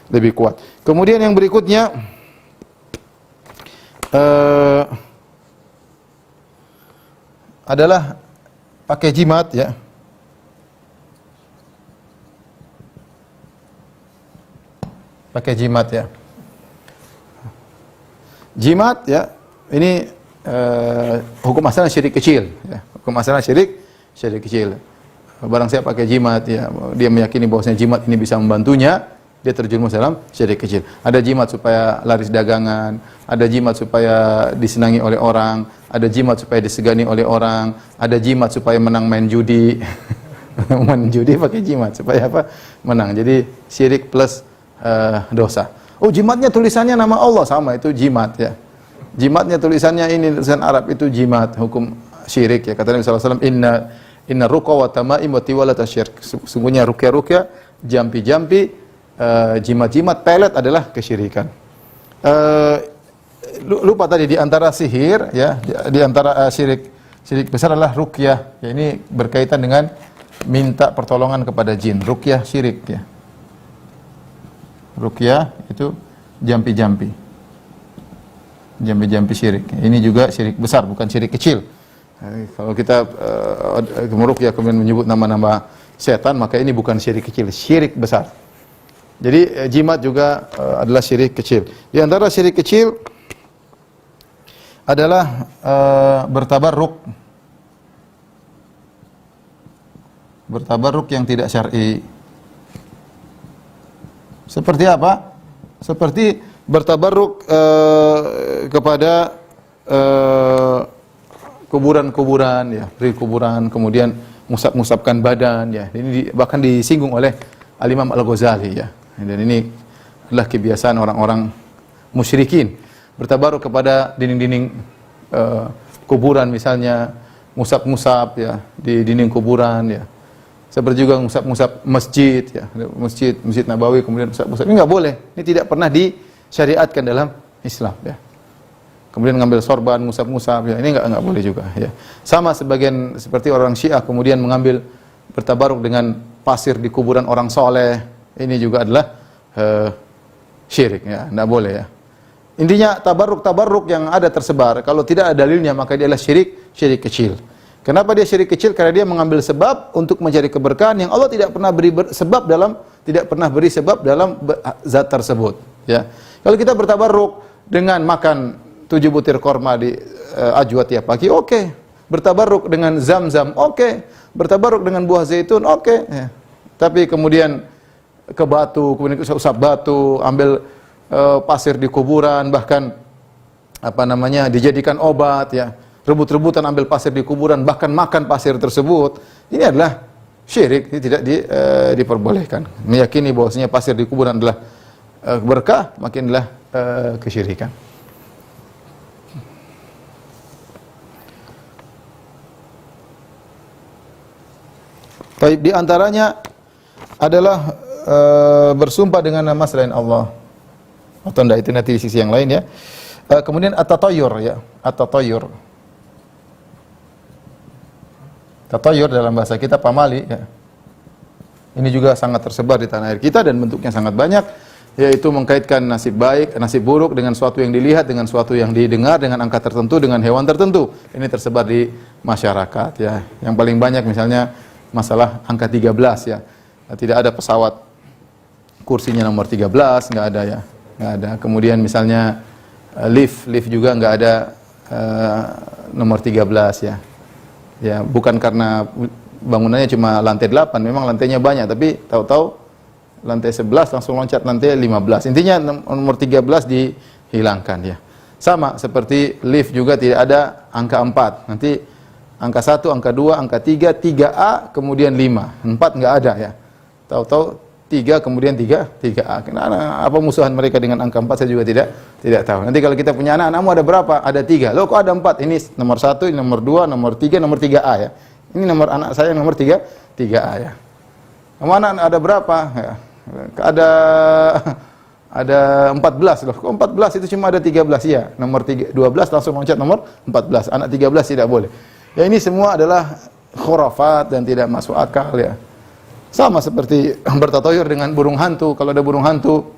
lebih kuat. Kemudian yang berikutnya adalah pakai jimat, ya. Pakai jimat, ya. Jimat, ya, ini hukum asalnya syirik kecil, ya. Hukum asalnya syirik kecil. Barang siapa pakai jimat, ya, dia meyakini bahwasanya jimat ini bisa membantunya, dia terjerumus dalam syirik kecil. Ada jimat supaya laris dagangan, ada jimat supaya disenangi oleh orang, ada jimat supaya disegani oleh orang, ada jimat supaya menang main judi. Main judi pakai jimat supaya apa? Menang. Jadi syirik plus dosa. Oh, jimatnya tulisannya nama Allah, sama, itu jimat ya. Jimatnya tulisannya ini tulisan Arab, itu jimat, hukum syirik ya. Kata Nabi SAW, inna ruqa wa tamaim wa tiwalat asyirk. Sungguhnya ruqyah, jampi-jampi, jimat-jimat, pelet adalah kesyirikan. Lupa tadi, di antara sihir ya, di antara syirik besar adalah ruqyah. Ya, ini berkaitan dengan minta pertolongan kepada jin. Ruqyah syirik ya. Ruqyah itu jampi-jampi. Jampi-jampi syirik. Ini juga syirik besar, bukan syirik kecil. Kalau kita meruqyah kemudian menyebut nama-nama setan, maka ini bukan syirik kecil, syirik besar. Jadi jimat juga adalah syirik kecil. Di antara syirik kecil adalah bertabarruk. Bertabarruk yang tidak syar'i. Seperti apa? Seperti bertabarruk kepada kuburan-kuburan ya, beri kuburan, kemudian musab-musabkan badan ya. Ini bahkan disinggung oleh Al-Imam Al-Ghazali ya. Dan ini adalah kebiasaan orang-orang musyrikin, bertabaruk kepada dinding-dinding kuburan, misalnya musab-musab ya di dinding kuburan ya. Seperti juga musab-musab masjid ya, masjid Nabawi, kemudian musab-musab ini enggak boleh. Ini tidak pernah disyariatkan dalam Islam ya. Kemudian ngambil sorban, musab-musab ya, ini enggak boleh juga ya. Sama sebagian seperti orang Syiah kemudian mengambil bertabaruk dengan pasir di kuburan orang soleh, ini juga adalah syirik ya, enggak boleh ya. Intinya tabarruk yang ada tersebar, kalau tidak ada dalilnya maka dia adalah syirik kecil. Kenapa dia syirik kecil? Karena dia mengambil sebab untuk mencari keberkahan yang Allah tidak pernah beri sebab dalam zat tersebut ya. Kalau kita bertabarruk dengan makan 7 butir korma di ajwa tiap pagi, oke. Bertabarruk dengan zam-zam, oke. Bertabaruk dengan buah zaitun, oke. Ya. Tapi kemudian ke batu, kemudian usap batu, ambil pasir di kuburan, bahkan dijadikan obat ya. Rebut-rebutan ambil pasir di kuburan, bahkan makan pasir tersebut. Ini adalah syirik, ini tidak diperbolehkan. Meyakini bahwasanya pasir di kuburan adalah berkah, makin adalah kesyirikan. Baik, di antaranya adalah bersumpah dengan nama selain Allah. Atau enggak, itu nanti di sisi yang lain ya. Kemudian at-tatayyur ya, at-tatayyur. Tatayyur dalam bahasa kita pamali ya. Ini juga sangat tersebar di tanah air kita dan bentuknya sangat banyak, yaitu mengkaitkan nasib baik, nasib buruk dengan suatu yang dilihat, dengan suatu yang didengar, dengan angka tertentu, dengan hewan tertentu. Ini tersebar di masyarakat ya. Yang paling banyak misalnya masalah angka 13 ya. Tidak ada pesawat kursinya nomor 13, enggak ada ya. Enggak ada. Kemudian misalnya lift juga enggak ada nomor 13 ya. Ya, bukan karena bangunannya cuma lantai 8, memang lantainya banyak, tapi tahu-tahu lantai 11 langsung loncat lantai 15. Intinya nomor 13 dihilangkan ya. Sama seperti lift juga tidak ada angka 4. Nanti angka 1, angka 2, angka 3, 3A, kemudian 5. 4 enggak ada ya. Tahu-tahu 3 kemudian 3A. Apa musuhan mereka dengan angka 4 saya juga tidak tahu. Nanti kalau kita punya anak-anakmu ada berapa? Ada 3. Loh kok ada 4? Ini nomor 1, ini nomor 2, nomor 3, nomor 3A ya. Ini nomor anak saya nomor 3A ya. Mana ada berapa? Ya. Ada 14 loh. Kok 14 itu cuma ada 13 ya. Nomor 12 langsung loncat nomor 14. Anak 13 tidak boleh. Ya ini semua adalah khurafat dan tidak masuk akal ya. Sama seperti bertatoyur dengan burung hantu. Kalau ada burung hantu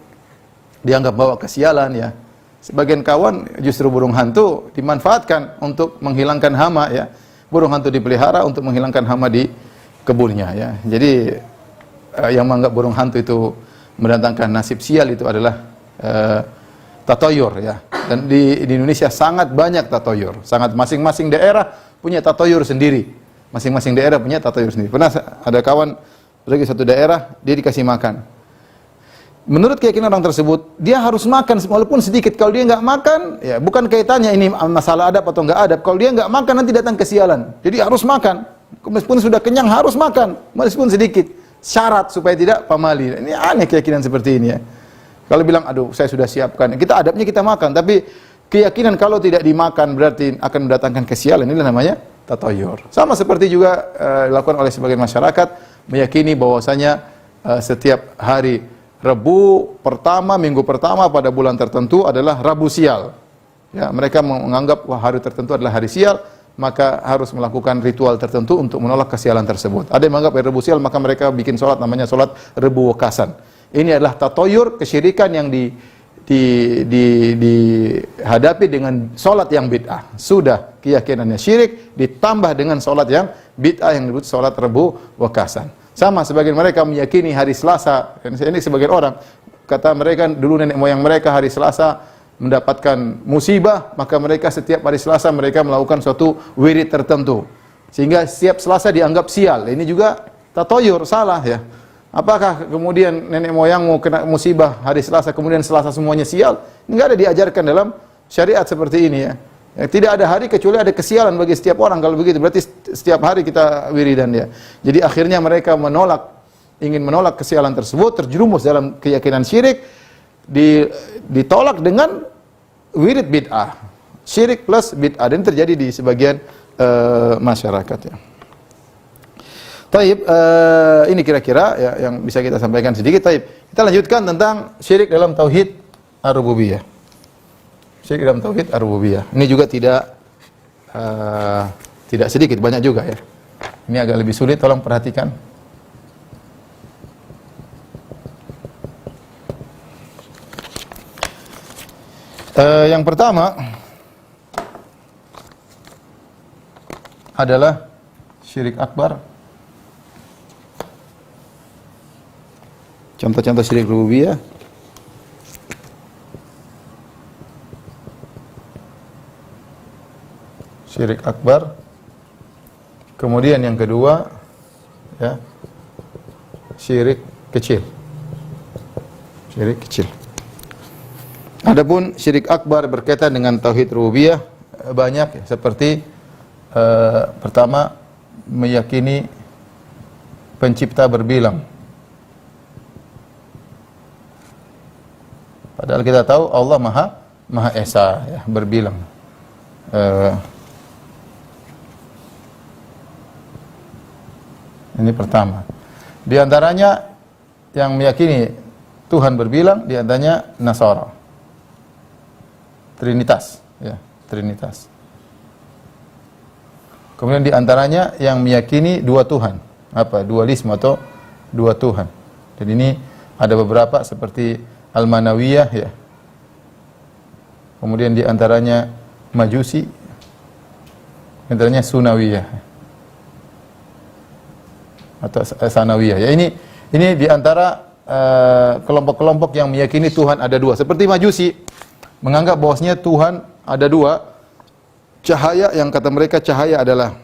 dianggap bawa kesialan ya. Sebagian kawan justru burung hantu dimanfaatkan untuk menghilangkan hama ya. Burung hantu dipelihara untuk menghilangkan hama di kebunnya ya. Jadi yang menganggap burung hantu itu mendatangkan nasib sial itu adalah tatoyur ya. Dan di Indonesia sangat banyak tatoyur. Sangat masing-masing daerah punya tatoyur sendiri. Masing-masing daerah punya tatoyur sendiri. Pernah ada kawan pergi satu daerah, dia dikasih makan. Menurut keyakinan orang tersebut, dia harus makan walaupun sedikit. Kalau dia enggak makan, ya bukan kaitannya ini masalah adab atau enggak adab. Kalau dia enggak makan nanti datang kesialan. Jadi harus makan. Meskipun sudah kenyang harus makan, meskipun sedikit. Syarat supaya tidak pamali. Ini aneh keyakinan seperti ini ya. Kalau bilang, aduh saya sudah siapkan, kita adabnya kita makan, tapi keyakinan kalau tidak dimakan berarti akan mendatangkan kesialan, inilah namanya tatayur. Sama seperti juga dilakukan oleh sebagian masyarakat, meyakini bahwasanya setiap hari Rabu pertama, minggu pertama pada bulan tertentu adalah Rabu sial. Ya, mereka menganggap hari tertentu adalah hari sial, maka harus melakukan ritual tertentu untuk menolak kesialan tersebut. Ada yang menganggap hari Rabu sial, maka mereka bikin sholat namanya sholat Rebu Wekasan. Ini adalah tatayur, kesyirikan yang dihadapi dengan sholat yang bid'ah. Sudah keyakinannya syirik, ditambah dengan sholat yang bid'ah yang disebut sholat Rebu Wekasan. Sama sebagian mereka meyakini hari Selasa, ini sebagian orang, kata mereka dulu nenek moyang mereka hari Selasa mendapatkan musibah, maka mereka setiap hari Selasa mereka melakukan suatu wirid tertentu. Sehingga setiap Selasa dianggap sial. Ini juga tatayur, salah ya. Apakah kemudian nenek moyangmu kena musibah hari Selasa, kemudian Selasa semuanya sial? Enggak ada diajarkan dalam syariat seperti ini ya. Tidak ada hari kecuali ada kesialan bagi setiap orang. Kalau begitu berarti setiap hari kita wiridan ya. Jadi akhirnya mereka ingin menolak kesialan tersebut, terjerumus dalam keyakinan syirik, ditolak dengan wirid bid'ah. Syirik plus bid'ah, dan terjadi di sebagian masyarakat ya. Taib, ini kira-kira ya, yang bisa kita sampaikan sedikit. Taib, kita lanjutkan tentang syirik dalam tauhid ar-rububiyah. Syirik dalam tauhid ar-rububiyah. Ini juga tidak sedikit, banyak juga ya. Ini agak lebih sulit, tolong perhatikan. Yang pertama adalah syirik akbar. Contoh-contoh syirik rububiyah. Syirik akbar. Kemudian yang kedua ya, syirik kecil. Syirik kecil. Adapun syirik akbar berkaitan dengan tauhid rububiyah banyak ya, seperti pertama meyakini pencipta berbilang. Padahal kita tahu Allah Maha Esa ya, berbilang. Ini pertama. Di antaranya yang meyakini Tuhan berbilang, di antaranya Nasara. Trinitas, ya, Trinitas. Kemudian di antaranya yang meyakini dua Tuhan, dualisme atau dua Tuhan. Dan ini ada beberapa seperti Al-Manawiyah ya. Kemudian di antaranya Majusi, di antaranya Sunawiyah atau Sanawiyah. Ya, ini di antara kelompok-kelompok yang meyakini Tuhan ada dua. Seperti Majusi menganggap bahwasanya Tuhan ada dua. Cahaya yang kata mereka cahaya adalah,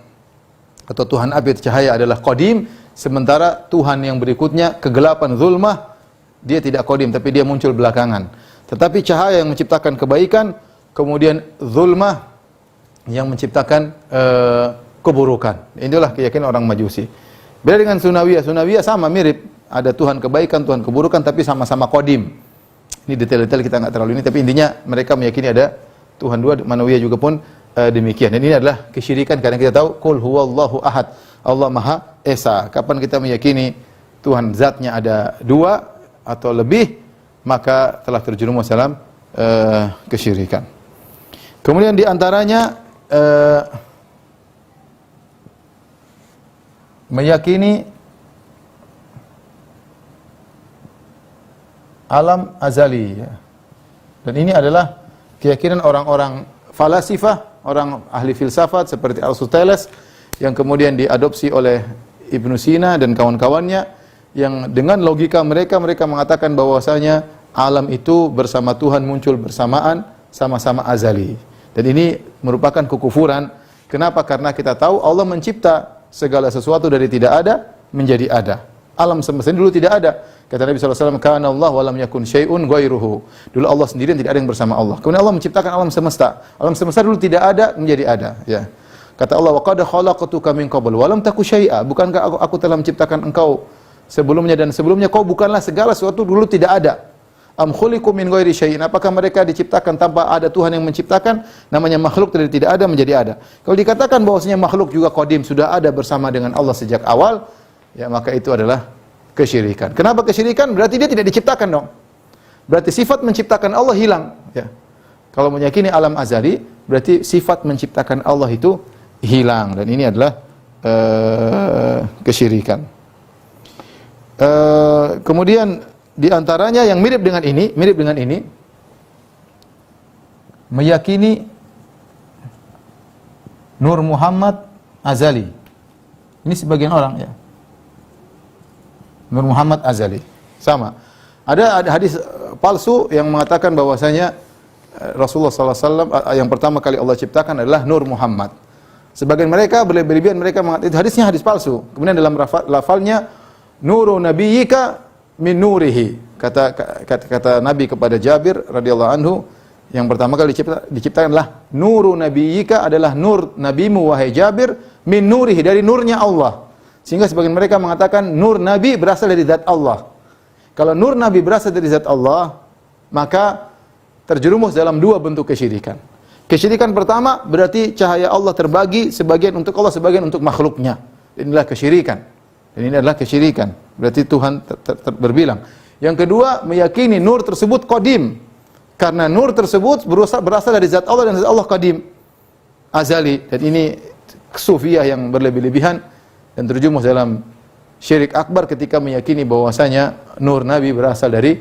atau Tuhan api cahaya adalah qadim, sementara Tuhan yang berikutnya kegelapan zulmah, dia tidak qadim tapi dia muncul belakangan. Tetapi cahaya yang menciptakan kebaikan, kemudian zulmah yang menciptakan keburukan. Inilah keyakinan orang Majusi. Beda dengan Sunawiyah. Sunawiyah sama mirip, ada Tuhan kebaikan, Tuhan keburukan, tapi sama-sama qadim. Ini detail-detail kita nggak terlalu ini, tapi intinya mereka meyakini ada Tuhan dua. Manawiyah juga pun demikian. Dan ini adalah kesyirikan karena kita tahu qul huwallahu ahad, Allah Maha Esa. Kapan kita meyakini Tuhan zatnya ada dua atau lebih, maka telah terjerumus dalam kesyirikan. Kemudian di antaranya meyakini alam azali ya. Dan ini adalah keyakinan orang-orang falasifah, orang ahli filsafat seperti Aristoteles yang kemudian diadopsi oleh Ibnu Sina dan kawan-kawannya, yang dengan logika mereka mengatakan bahwasanya alam itu bersama Tuhan muncul bersamaan, sama-sama azali. Dan ini merupakan kekufuran. Kenapa? Karena kita tahu Allah mencipta segala sesuatu dari tidak ada menjadi ada. Alam semesta dulu tidak ada. Kata Nabi SAW, kana Allah wa lam yakun syai'un ghairuhu. Dulu Allah sendirian, tidak ada yang bersama Allah. Kemudian Allah menciptakan alam semesta. Alam semesta dulu tidak ada menjadi ada, ya. Kata Allah, wa qad khalaqtuka min qabl wa lam taku syai'a. Bukankah aku telah menciptakan engkau sebelumnya, dan sebelumnya kau bukanlah segala sesuatu, dulu tidak ada. Am khuliqu min ghairi syai'in? Apakah mereka diciptakan tanpa ada Tuhan yang menciptakan? Namanya makhluk dari tidak ada menjadi ada. Kalau dikatakan bahwasanya makhluk juga qadim, sudah ada bersama dengan Allah sejak awal, ya maka itu adalah kesyirikan. Kenapa kesyirikan? Berarti dia tidak diciptakan dong. Berarti sifat menciptakan Allah hilang, ya. Kalau meyakini alam azali, berarti sifat menciptakan Allah itu hilang, dan ini adalah kesyirikan. Kemudian di antaranya yang mirip dengan ini, meyakini Nur Muhammad azali. Ini sebagian orang, ya. Nur Muhammad azali. Sama. Ada hadis palsu yang mengatakan bahwasanya Rasulullah SAW yang pertama kali Allah ciptakan adalah Nur Muhammad. Sebagian mereka berlebihan, mereka mengatakan itu hadisnya hadis palsu. Kemudian dalam lafalnya Nuru nabiyyika min nurihi. Kata Nabi kepada Jabir radhiyallahu anhu, yang pertama kali diciptakan adalah Nuru nabiyyika, adalah nur nabimu wahai Jabir, min nurihi, dari nurnya Allah. Sehingga sebagian mereka mengatakan nur nabi berasal dari zat Allah. Kalau nur nabi berasal dari zat Allah, maka terjerumus dalam dua bentuk kesyirikan. Kesyirikan pertama berarti cahaya Allah terbagi, sebagian untuk Allah, sebagian untuk makhluknya. Inilah kesyirikan. Dan ini adalah kesyirikan. Berarti Tuhan berbilang. Yang kedua, meyakini nur tersebut qadim. Karena nur tersebut berasal dari zat Allah, dan zat Allah qadim, azali. Dan ini sufiyah yang berlebih-lebihan dan terjerumus dalam syirik akbar ketika meyakini bahwasanya nur Nabi berasal dari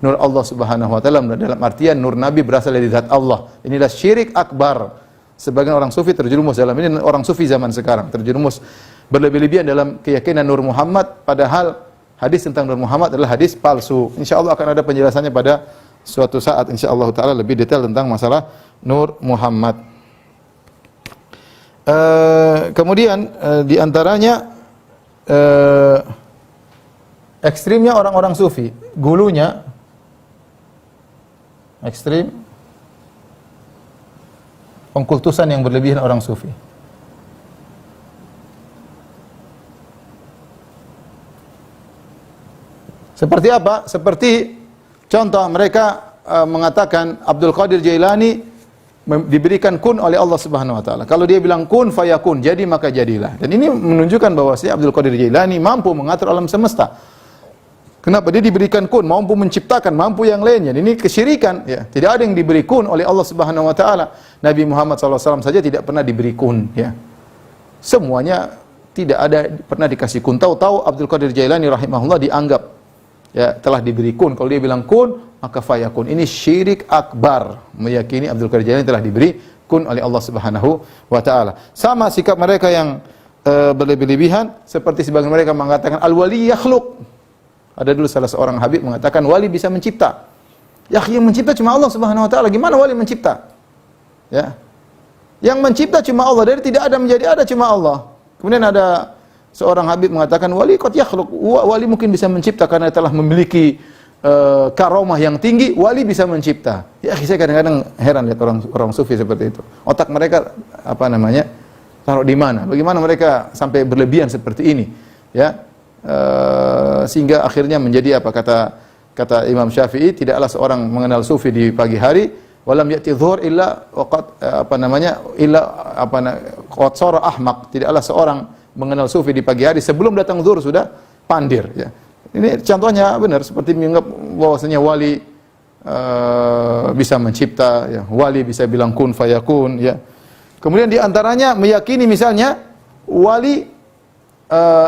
nur Allah Subhanahu wa taala, dalam artian nur Nabi berasal dari zat Allah. Inilah syirik akbar. Sebagian orang sufi terjerumus dalam ini, orang sufi zaman sekarang terjerumus berlebih-lebihan dalam keyakinan Nur Muhammad, padahal hadis tentang Nur Muhammad adalah hadis palsu. Insyaallah akan ada penjelasannya pada suatu saat, insyaallah taala, lebih detail tentang masalah Nur Muhammad. Kemudian di antaranya ekstrimnya orang-orang sufi, gulunya ekstrim, pengkultusan yang berlebihan orang sufi. Seperti apa? Seperti contoh, mereka mengatakan Abdul Qadir Jailani diberikan kun oleh Allah Subhanahu wa taala. Kalau dia bilang kun fayakun, jadi maka jadilah. Dan ini menunjukkan bahwa si Abdul Qadir Jailani mampu mengatur alam semesta. Kenapa? Dia diberikan kun, mampu menciptakan, mampu yang lainnya. Ini kesyirikan, ya. Tidak ada yang diberi kun oleh Allah Subhanahu wa taala. Nabi Muhammad SAW saja tidak pernah diberi kun, ya. Semuanya tidak ada pernah dikasih kun. Tahu-tahu Abdul Qadir Jailani rahimahullah dianggap, ya, telah diberi kun. Kalau dia bilang kun, maka fayakun. Ini syirik akbar, meyakini Abdul Qadir Jailani telah diberi kun oleh Allah Subhanahu wa taala. Sama sikap mereka yang berlebih-lebihan, seperti sebagian mereka mengatakan al-wali yakhluq. Ada dulu salah seorang habib mengatakan wali bisa mencipta. Ya, yang mencipta cuma Allah Subhanahu wa taala. Gimana wali mencipta? Ya. Yang mencipta cuma Allah, dari tidak ada menjadi ada cuma Allah. Kemudian ada seorang habib mengatakan wali qad yakhluq. Wali mungkin bisa mencipta karena telah memiliki karomah yang tinggi, wali bisa mencipta. Ya, saya kadang-kadang heran lihat orang sufi seperti itu. Otak mereka taruh di mana? Bagaimana mereka sampai berlebihan seperti ini? Ya. Sehingga akhirnya menjadi apa, kata Imam Syafi'i, tidaklah seorang mengenal sufi di pagi hari, walam ya'ti dhuhur illa waqad qad sara ahmaq. Tidaklah seorang mengenal sufi di pagi hari sebelum datang zuhur sudah pandir, ya. Ini contohnya benar, seperti menganggap bahwasanya wali bisa mencipta, ya. Wali bisa bilang kun fayakun, ya. Kemudian di antaranya meyakini misalnya wali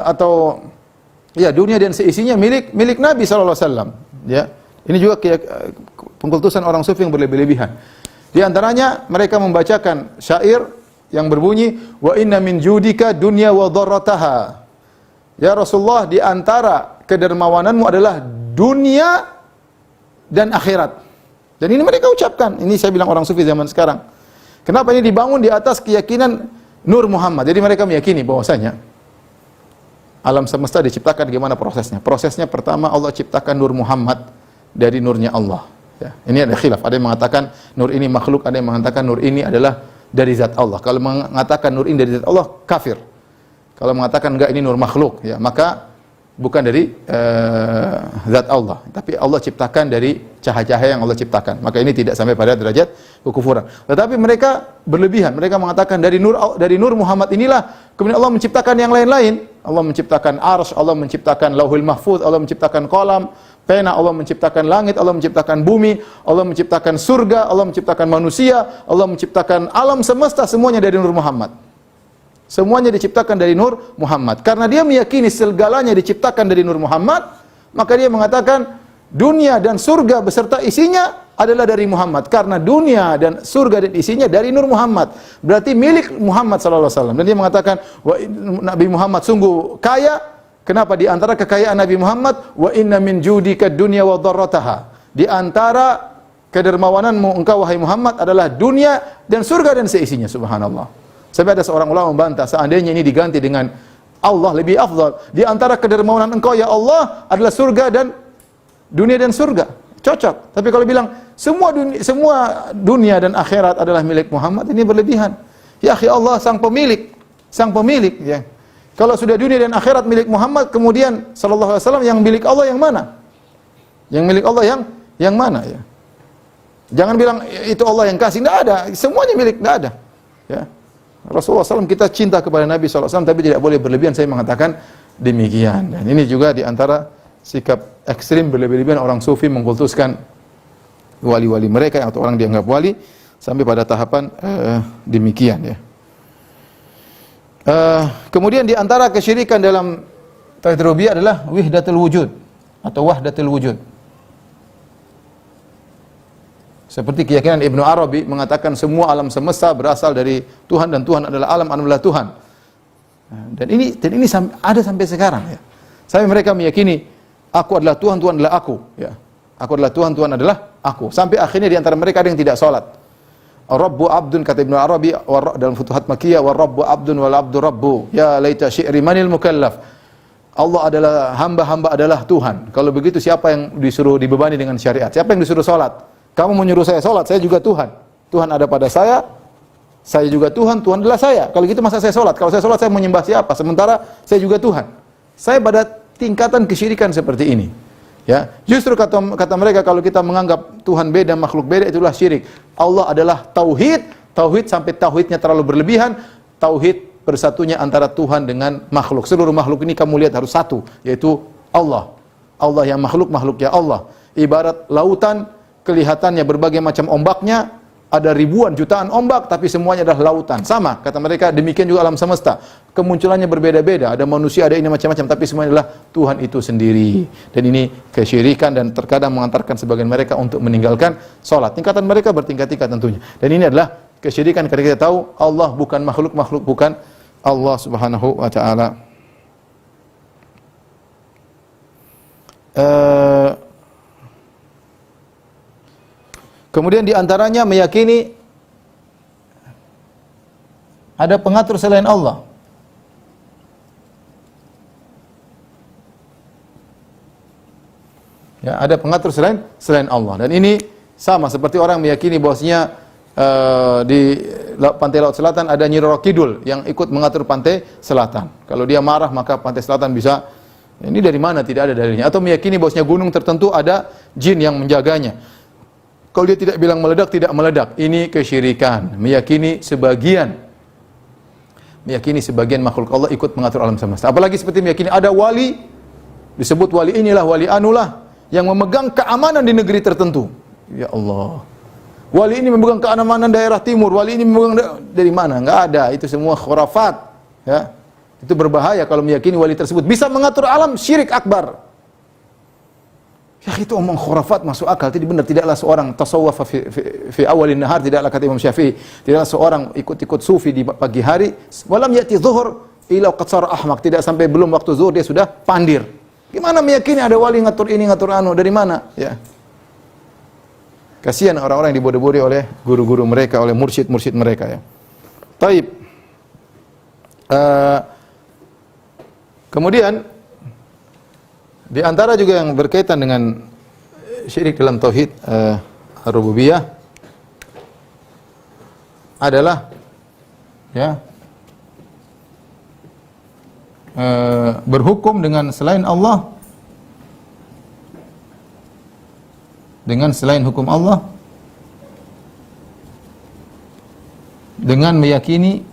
atau ya, dunia dan seisinya milik Nabi sallallahu alaihi wasallam, ya. Ini juga pengkultusan orang sufi yang berlebih-lebihan. Di antaranya mereka membacakan syair yang berbunyi wa inna min judika dunya wa dharrataha. Ya Rasulullah, di antara kedermawananmu adalah dunia dan akhirat. Dan ini mereka ucapkan. Ini saya bilang orang sufi zaman sekarang. Kenapa ini dibangun di atas keyakinan Nur Muhammad? Jadi mereka meyakini bahwasanya alam semesta diciptakan, gimana prosesnya? Prosesnya pertama Allah ciptakan Nur Muhammad dari nurnya Allah. Ya, ini ada khilaf. Ada yang mengatakan nur ini makhluk, ada yang mengatakan nur ini adalah dari zat Allah. Kalau mengatakan nur ini dari zat Allah, kafir. Kalau mengatakan enggak, ini nur makhluk, ya, maka bukan dari zat Allah, tapi Allah ciptakan dari cahaya-cahaya yang Allah ciptakan. Maka ini tidak sampai pada derajat kekufuran. Tetapi mereka berlebihan. Mereka mengatakan dari nur Muhammad inilah kemudian Allah menciptakan yang lain-lain. Allah menciptakan arsy, Allah menciptakan lauhul mahfuz, Allah menciptakan kolam, pena, Allah menciptakan langit, Allah menciptakan bumi, Allah menciptakan surga, Allah menciptakan manusia, Allah menciptakan alam semesta, semuanya dari nur Muhammad. Semuanya diciptakan dari nur Muhammad. Karena dia meyakini segalanya diciptakan dari nur Muhammad, maka dia mengatakan dunia dan surga beserta isinya adalah dari Muhammad. Karena dunia dan surga dan isinya dari nur Muhammad, berarti milik Muhammad sallallahu alaihi wasallam. Dan dia mengatakan, Nabi Muhammad sungguh kaya. Kenapa? Di antara kekayaan Nabi Muhammad, wa inna min judika dunya wa dharrataha. Di antara kedermawananmu engkau wahai Muhammad adalah dunia dan surga dan seisinya. Subhanallah. Sampai ada seorang ulama membantah, seandainya ini diganti dengan Allah lebih afdal. Di antara kedermawanan engkau ya Allah adalah surga dan dunia dan surga. Cocok. Tapi kalau bilang semua dunia dan akhirat adalah milik Muhammad, ini berlebihan. Ya akhi, Allah sang pemilik ya. Kalau sudah dunia dan akhirat milik Muhammad, kemudian sallallahu alaihi wasallam, yang milik Allah yang mana? Yang milik Allah yang mana ya? Jangan bilang itu Allah yang kasih, enggak ada. Semuanya milik, enggak ada. Ya. Rasulullah SAW, kita cinta kepada Nabi SAW, tapi tidak boleh berlebihan. Saya mengatakan demikian. Dan ini juga diantara sikap ekstrim berlebihan orang sufi mengkultuskan wali-wali mereka atau orang dianggap wali sampai pada tahapan demikian ya. Kemudian diantara kesyirikan dalam tauhid rububiyah adalah wahdatul wujud atau wahdatul wujud. Seperti keyakinan Ibnu Arabi mengatakan semua alam semesta berasal dari Tuhan dan Tuhan adalah alam, adalah Tuhan. Dan ini ada sampai sekarang ya. Sampai mereka meyakini aku adalah Tuhan, Tuhan adalah aku ya. Aku adalah Tuhan, Tuhan adalah aku. Sampai akhirnya di antara mereka ada yang tidak salat. Ar-Rabbu abdun, kata Ibnu Arabi dalam Futuhat Makkiyah, war-Rabbu abdun wal abdu rabbu. Ya laita syi'ri manil mukallaf. Allah adalah hamba adalah Tuhan. Kalau begitu siapa yang disuruh dibebani dengan syariat? Siapa yang disuruh salat? Kamu menyuruh saya salat, saya juga Tuhan. Tuhan ada pada saya juga Tuhan, Tuhan adalah saya. Kalau gitu masa saya salat? Kalau saya salat saya menyembah siapa? Sementara saya juga Tuhan. Saya pada tingkatan kesyirikan seperti ini. Ya, justru kata mereka kalau kita menganggap Tuhan beda, makhluk beda, itulah syirik. Allah adalah tauhid sampai tauhidnya terlalu berlebihan, tauhid bersatunya antara Tuhan dengan makhluk. Seluruh makhluk ini kamu lihat harus satu, yaitu Allah. Allah yang makhluk ya Allah. Ibarat lautan, kelihatannya berbagai macam ombaknya, ada ribuan jutaan ombak, tapi semuanya adalah lautan. Sama, kata mereka, demikian juga alam semesta. Kemunculannya berbeda-beda, ada manusia, ada ini macam-macam, tapi semuanya adalah Tuhan itu sendiri. Dan ini kesyirikan dan terkadang mengantarkan sebagian mereka untuk meninggalkan sholat. Tingkatan mereka bertingkat-tingkat tentunya. Dan ini adalah kesyirikan karena kita tahu Allah bukan makhluk bukan Allah Subhanahu wa taala. Kemudian diantaranya meyakini ada pengatur selain Allah. Ya, ada pengatur selain Allah. Dan ini sama seperti orang meyakini bahwasanya di pantai laut selatan ada Nyi Roro Kidul yang ikut mengatur pantai selatan. Kalau dia marah maka pantai selatan bisa. Ini dari mana? Tidak ada dalilnya. Atau meyakini bahwasanya gunung tertentu ada jin yang menjaganya. Kalau dia tidak bilang meledak, tidak meledak. Ini kesyirikan. Meyakini sebagian makhluk Allah ikut mengatur alam semesta. Apalagi seperti meyakini ada wali, disebut wali inilah, wali anulah, yang memegang keamanan di negeri tertentu. Ya Allah. Wali ini memegang keamanan daerah timur, wali ini memegang dari mana? Enggak ada. Itu semua khurafat. Ya. Itu berbahaya kalau meyakini wali tersebut bisa mengatur alam, syirik akbar. Ya itu omong khurafat masuk akal. Jadi benar, tidaklah seorang tasawwuf fi awalin nahar, tidaklah kata Imam Syafi'i, tidaklah seorang ikut-ikut sufi di pagi hari, walam yati zuhur ila qatsar ahmaq, tidak sampai belum waktu zuhur dia sudah pandir. Gimana meyakini ada wali ngatur ini ngatur anu, dari mana? Ya. Kasihan orang-orang yang dibodoh-bodohi oleh guru-guru mereka, oleh mursyid-mursyid mereka ya. Taib. Kemudian di antara juga yang berkaitan dengan syirik dalam tauhid rububiyah adalah ya berhukum dengan selain Allah, dengan selain hukum Allah, dengan meyakini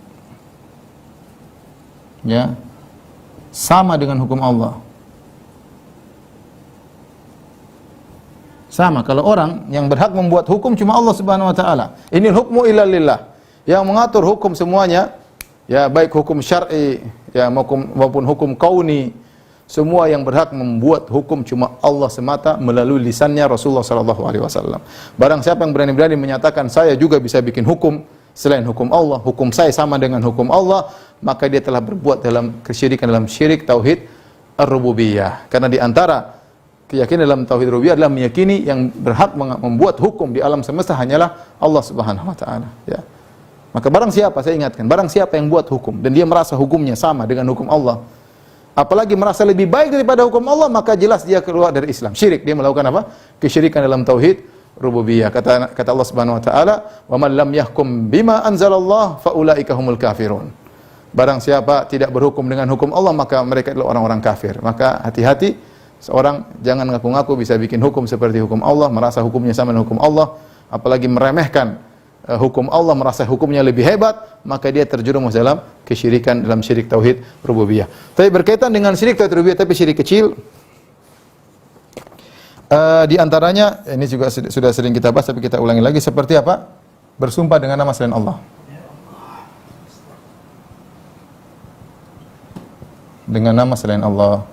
ya sama dengan hukum Allah. Sama, kalau orang yang berhak membuat hukum cuma Allah Subhanahu wa taala. Inil hukmu illa lillah. Yang mengatur hukum semuanya, ya baik hukum syar'i ya maupun hukum kauni, semua yang berhak membuat hukum cuma Allah semata melalui lisannya Rasulullah sallallahu alaihi wasallam. Barang siapa yang berani-berani menyatakan saya juga bisa bikin hukum selain hukum Allah, hukum saya sama dengan hukum Allah, maka dia telah berbuat dalam kesyirikan, dalam syirik tauhid ar-rububiyah. Karena di antara keyakinan dalam tauhid rububiyah adalah meyakini yang berhak membuat hukum di alam semesta hanyalah Allah Subhanahu wa taala, ya. Maka barang siapa, saya ingatkan, barang siapa yang buat hukum dan dia merasa hukumnya sama dengan hukum Allah, apalagi merasa lebih baik daripada hukum Allah, maka jelas dia keluar dari Islam. Syirik, dia melakukan apa? Kesyirikan dalam tauhid rububiyah. Kata Allah Subhanahu wa taala, "Wa man lam yahkum bima anzalallah fa ulaika humul kafirun." Barang siapa tidak berhukum dengan hukum Allah, maka mereka adalah orang-orang kafir. Maka hati-hati, seorang jangan ngaku-ngaku bisa bikin hukum seperti hukum Allah, merasa hukumnya sama dengan hukum Allah, apalagi meremehkan hukum Allah, merasa hukumnya lebih hebat, maka dia terjerumus dalam kesyirikan, dalam syirik tauhid rububiyah. Tapi berkaitan dengan syirik tauhid rububiyah, tapi syirik kecil, di antaranya ini juga sudah sering kita bahas, tapi kita ulangi lagi, seperti apa? Bersumpah dengan nama selain Allah. Dengan nama selain Allah.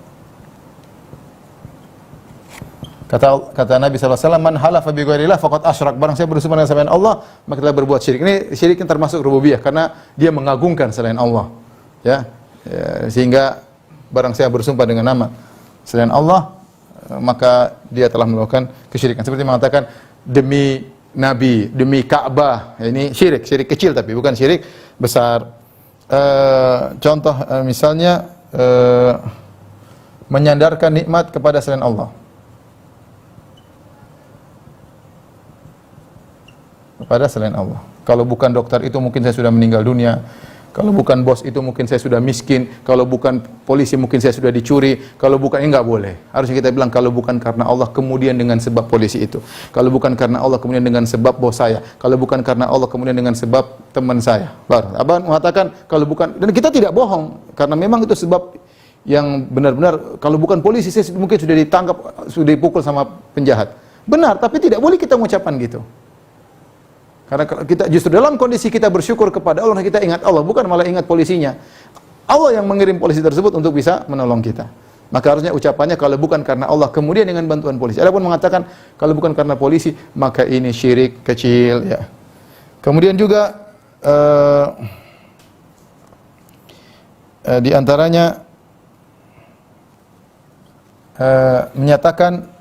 Kata Nabi SAW, man halafa bi ghairillah faqad asyrak. Barang siapa bersumpah dengan selain Allah, maka telah berbuat syirik. Ini syirik yang termasuk rububiyah karena dia mengagungkan selain Allah. Ya, sehingga barang siapa bersumpah dengan nama selain Allah, maka dia telah melakukan kesyirikan. Seperti mengatakan demi Nabi, demi Ka'bah. Ini syirik, syirik kecil tapi bukan syirik besar. Contoh misalnya menyandarkan nikmat kepada selain Allah. Kepada selain Allah. Kalau bukan dokter itu mungkin saya sudah meninggal dunia. Kalau bukan bos itu mungkin saya sudah miskin. Kalau bukan polisi mungkin saya sudah dicuri. Kalau bukan, ini enggak boleh. Harusnya kita bilang kalau bukan karena Allah kemudian dengan sebab polisi itu. Kalau bukan karena Allah kemudian dengan sebab bos saya. Kalau bukan karena Allah kemudian dengan sebab teman saya. Baru Abang mengatakan kalau bukan, dan kita tidak bohong karena memang itu sebab yang benar-benar. Kalau bukan polisi saya mungkin sudah ditangkap, sudah dipukul sama penjahat. Benar, tapi tidak boleh kita mengucapkan gitu. Karena kita justru dalam kondisi kita bersyukur kepada Allah, kita ingat Allah, bukan malah ingat polisinya. Allah yang mengirim polisi tersebut untuk bisa menolong kita. Maka harusnya ucapannya kalau bukan karena Allah, kemudian dengan bantuan polisi. Adapun mengatakan kalau bukan karena polisi, maka ini syirik kecil, ya. Kemudian juga di antaranya menyatakan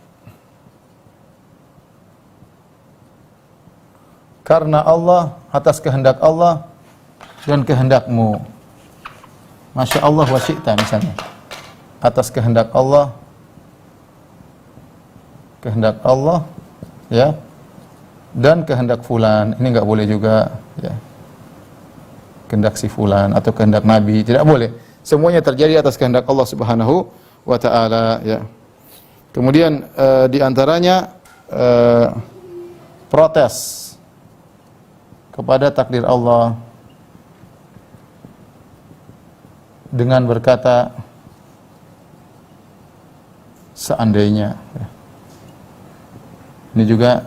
karena Allah, atas kehendak Allah dan kehendakmu. Masya Allah wa syi'ta misalnya. Atas kehendak Allah, ya, dan kehendak fulan. Ini enggak boleh juga, ya. Kehendak si fulan atau kehendak Nabi, tidak boleh. Semuanya terjadi atas kehendak Allah Subhanahu wa taala, ya. Kemudian di antaranya protes kepada takdir Allah dengan berkata seandainya, ya. Ini juga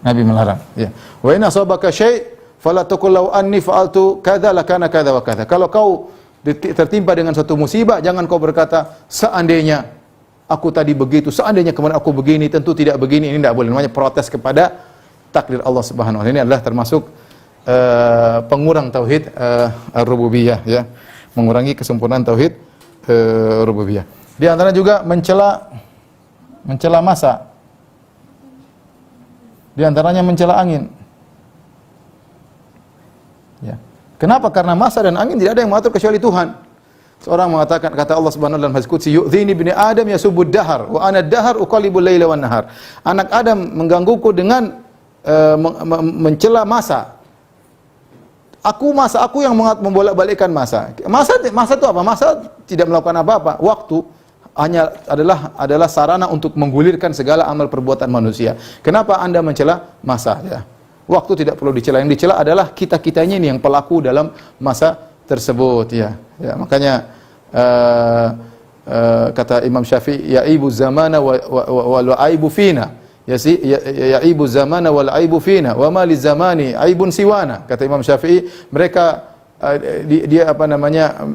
Nabi melarang, ya. Wa in asabaka syai' fala taqul law anni fa'altu kadza lakana kadza wa kadza. Kalau kau tertimpa dengan suatu musibah, jangan kau berkata seandainya aku tadi begitu, seandainya kemarin aku begini, tentu tidak begini. Ini tidak boleh, namanya protes kepada takdir Allah Subhanahu wa taala. Ini adalah termasuk pengurang tauhid ar-rububiyah, ya. Mengurangi kesempurnaan tauhid rububiyah. Di antara juga mencela masa. Di antaranya mencela angin. Ya. Kenapa? Karena masa dan angin tidak ada yang mengatur kecuali Tuhan. Seorang mengatakan, kata Allah Subhanahu wa taala dalam hadis qudsi, yu'dhini ibni Adam yasubud dahar wa ana dahar uqallibul laila wan nahar. Anak Adam menggangguku dengan mencela masa. Aku yang membolak-balikkan masa. Masa itu apa? Masa tidak melakukan apa-apa. Waktu hanya adalah sarana untuk menggulirkan segala amal perbuatan manusia. Kenapa Anda mencela masa? Ya. Waktu tidak perlu dicela. Yang dicela adalah kita-kitanya ini yang pelaku dalam masa tersebut. Ya, makanya kata Imam Syafi'i, ya ibu zamana wal aibu fina. Ya ibu zamana wal aibu fina. Wa ma li zamani aibun siwana. Kata Imam Syafi'i, mereka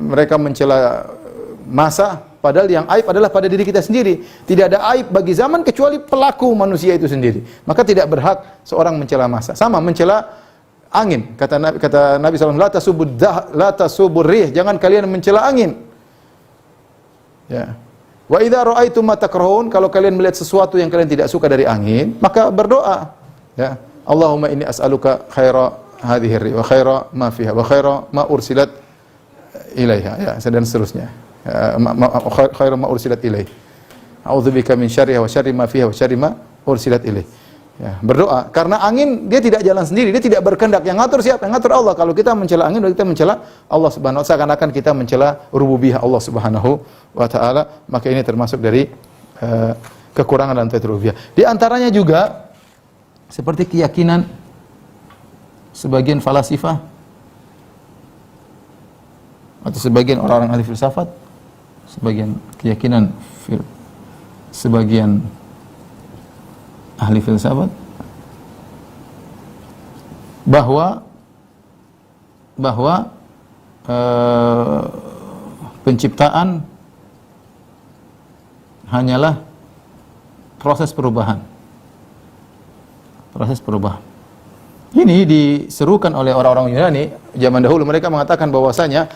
mereka mencela masa, padahal yang aib adalah pada diri kita sendiri. Tidak ada aib bagi zaman kecuali pelaku manusia itu sendiri. Maka tidak berhak seorang mencela masa. Sama mencela angin. Kata Nabi SAW, la tasubur rih, jangan kalian mencela angin. Ya. Wa idza ra'aitum ma takrahun, kalau kalian melihat sesuatu yang kalian tidak suka dari angin, maka berdoa. Ya. Allahumma inni as'aluka khaira hadhihi rih wa khaira ma fiha wa khaira ma ursilat ilaiha. Ya, dan seterusnya. Khairu ma ursilat ilaih. A'udzubika min syarriha wa syarri ma fiha wa syarri ma ursilat ilaih. Ya, berdoa karena angin dia tidak jalan sendiri, dia tidak berkehendak. Yang ngatur siapa? Yang ngatur Allah. Kalau kita mencela angin, kita mencela Allah Subhanahu wa taala, seakan-akan kita mencela rububiyah Allah Subhanahu wa taala, maka ini termasuk dari kekurangan dalam tauhid rububiyah. Di antaranya juga seperti keyakinan sebagian falasifah atau sebagian orang-orang ahli filsafat, sebagian ahli filsafat bahwa penciptaan hanyalah proses perubahan. Ini diserukan oleh orang-orang Yunani zaman dahulu. Mereka mengatakan bahwasanya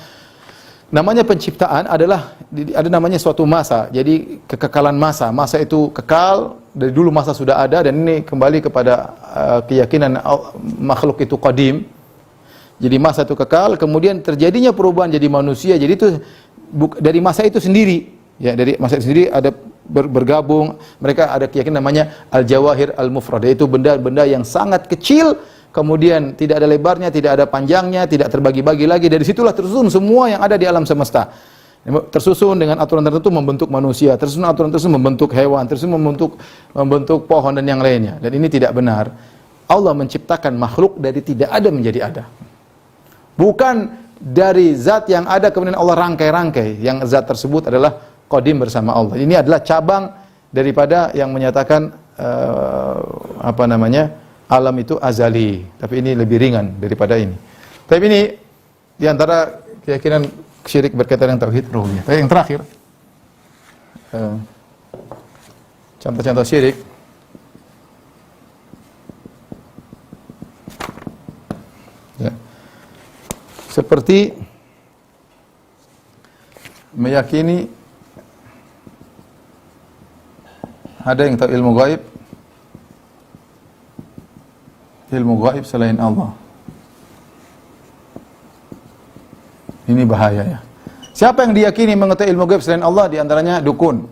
namanya penciptaan ada namanya suatu masa. Jadi kekekalan masa. Masa itu kekal, dari dulu masa sudah ada, dan ini kembali kepada keyakinan makhluk itu qadim. Jadi masa itu kekal, kemudian terjadinya perubahan jadi manusia. Jadi itu dari masa itu sendiri. Ya, dari masa itu sendiri ada bergabung. Mereka ada keyakinan namanya al-jawahir al-mufrad, yaitu benda-benda yang sangat kecil, kemudian tidak ada lebarnya, tidak ada panjangnya, tidak terbagi-bagi lagi. Dari situlah tersusun semua yang ada di alam semesta. Tersusun dengan aturan tertentu membentuk manusia, tersusun aturan tertentu membentuk hewan, tersusun membentuk pohon dan yang lainnya. Dan ini tidak benar. Allah menciptakan makhluk dari tidak ada menjadi ada. Bukan dari zat yang ada kemudian Allah rangkai-rangkai, yang zat tersebut adalah qadim bersama Allah. Ini adalah cabang daripada yang menyatakan alam itu azali, tapi ini lebih ringan daripada ini. Tapi ini diantara keyakinan syirik berkaitan dengan tauhid rububiyah. Tapi yang terakhir, contoh-contoh syirik. Ya. Seperti meyakini ada yang tahu ilmu gaib selain Allah. Ini bahaya ya. Siapa yang diyakini mengetahui ilmu gaib selain Allah? Di antaranya dukun,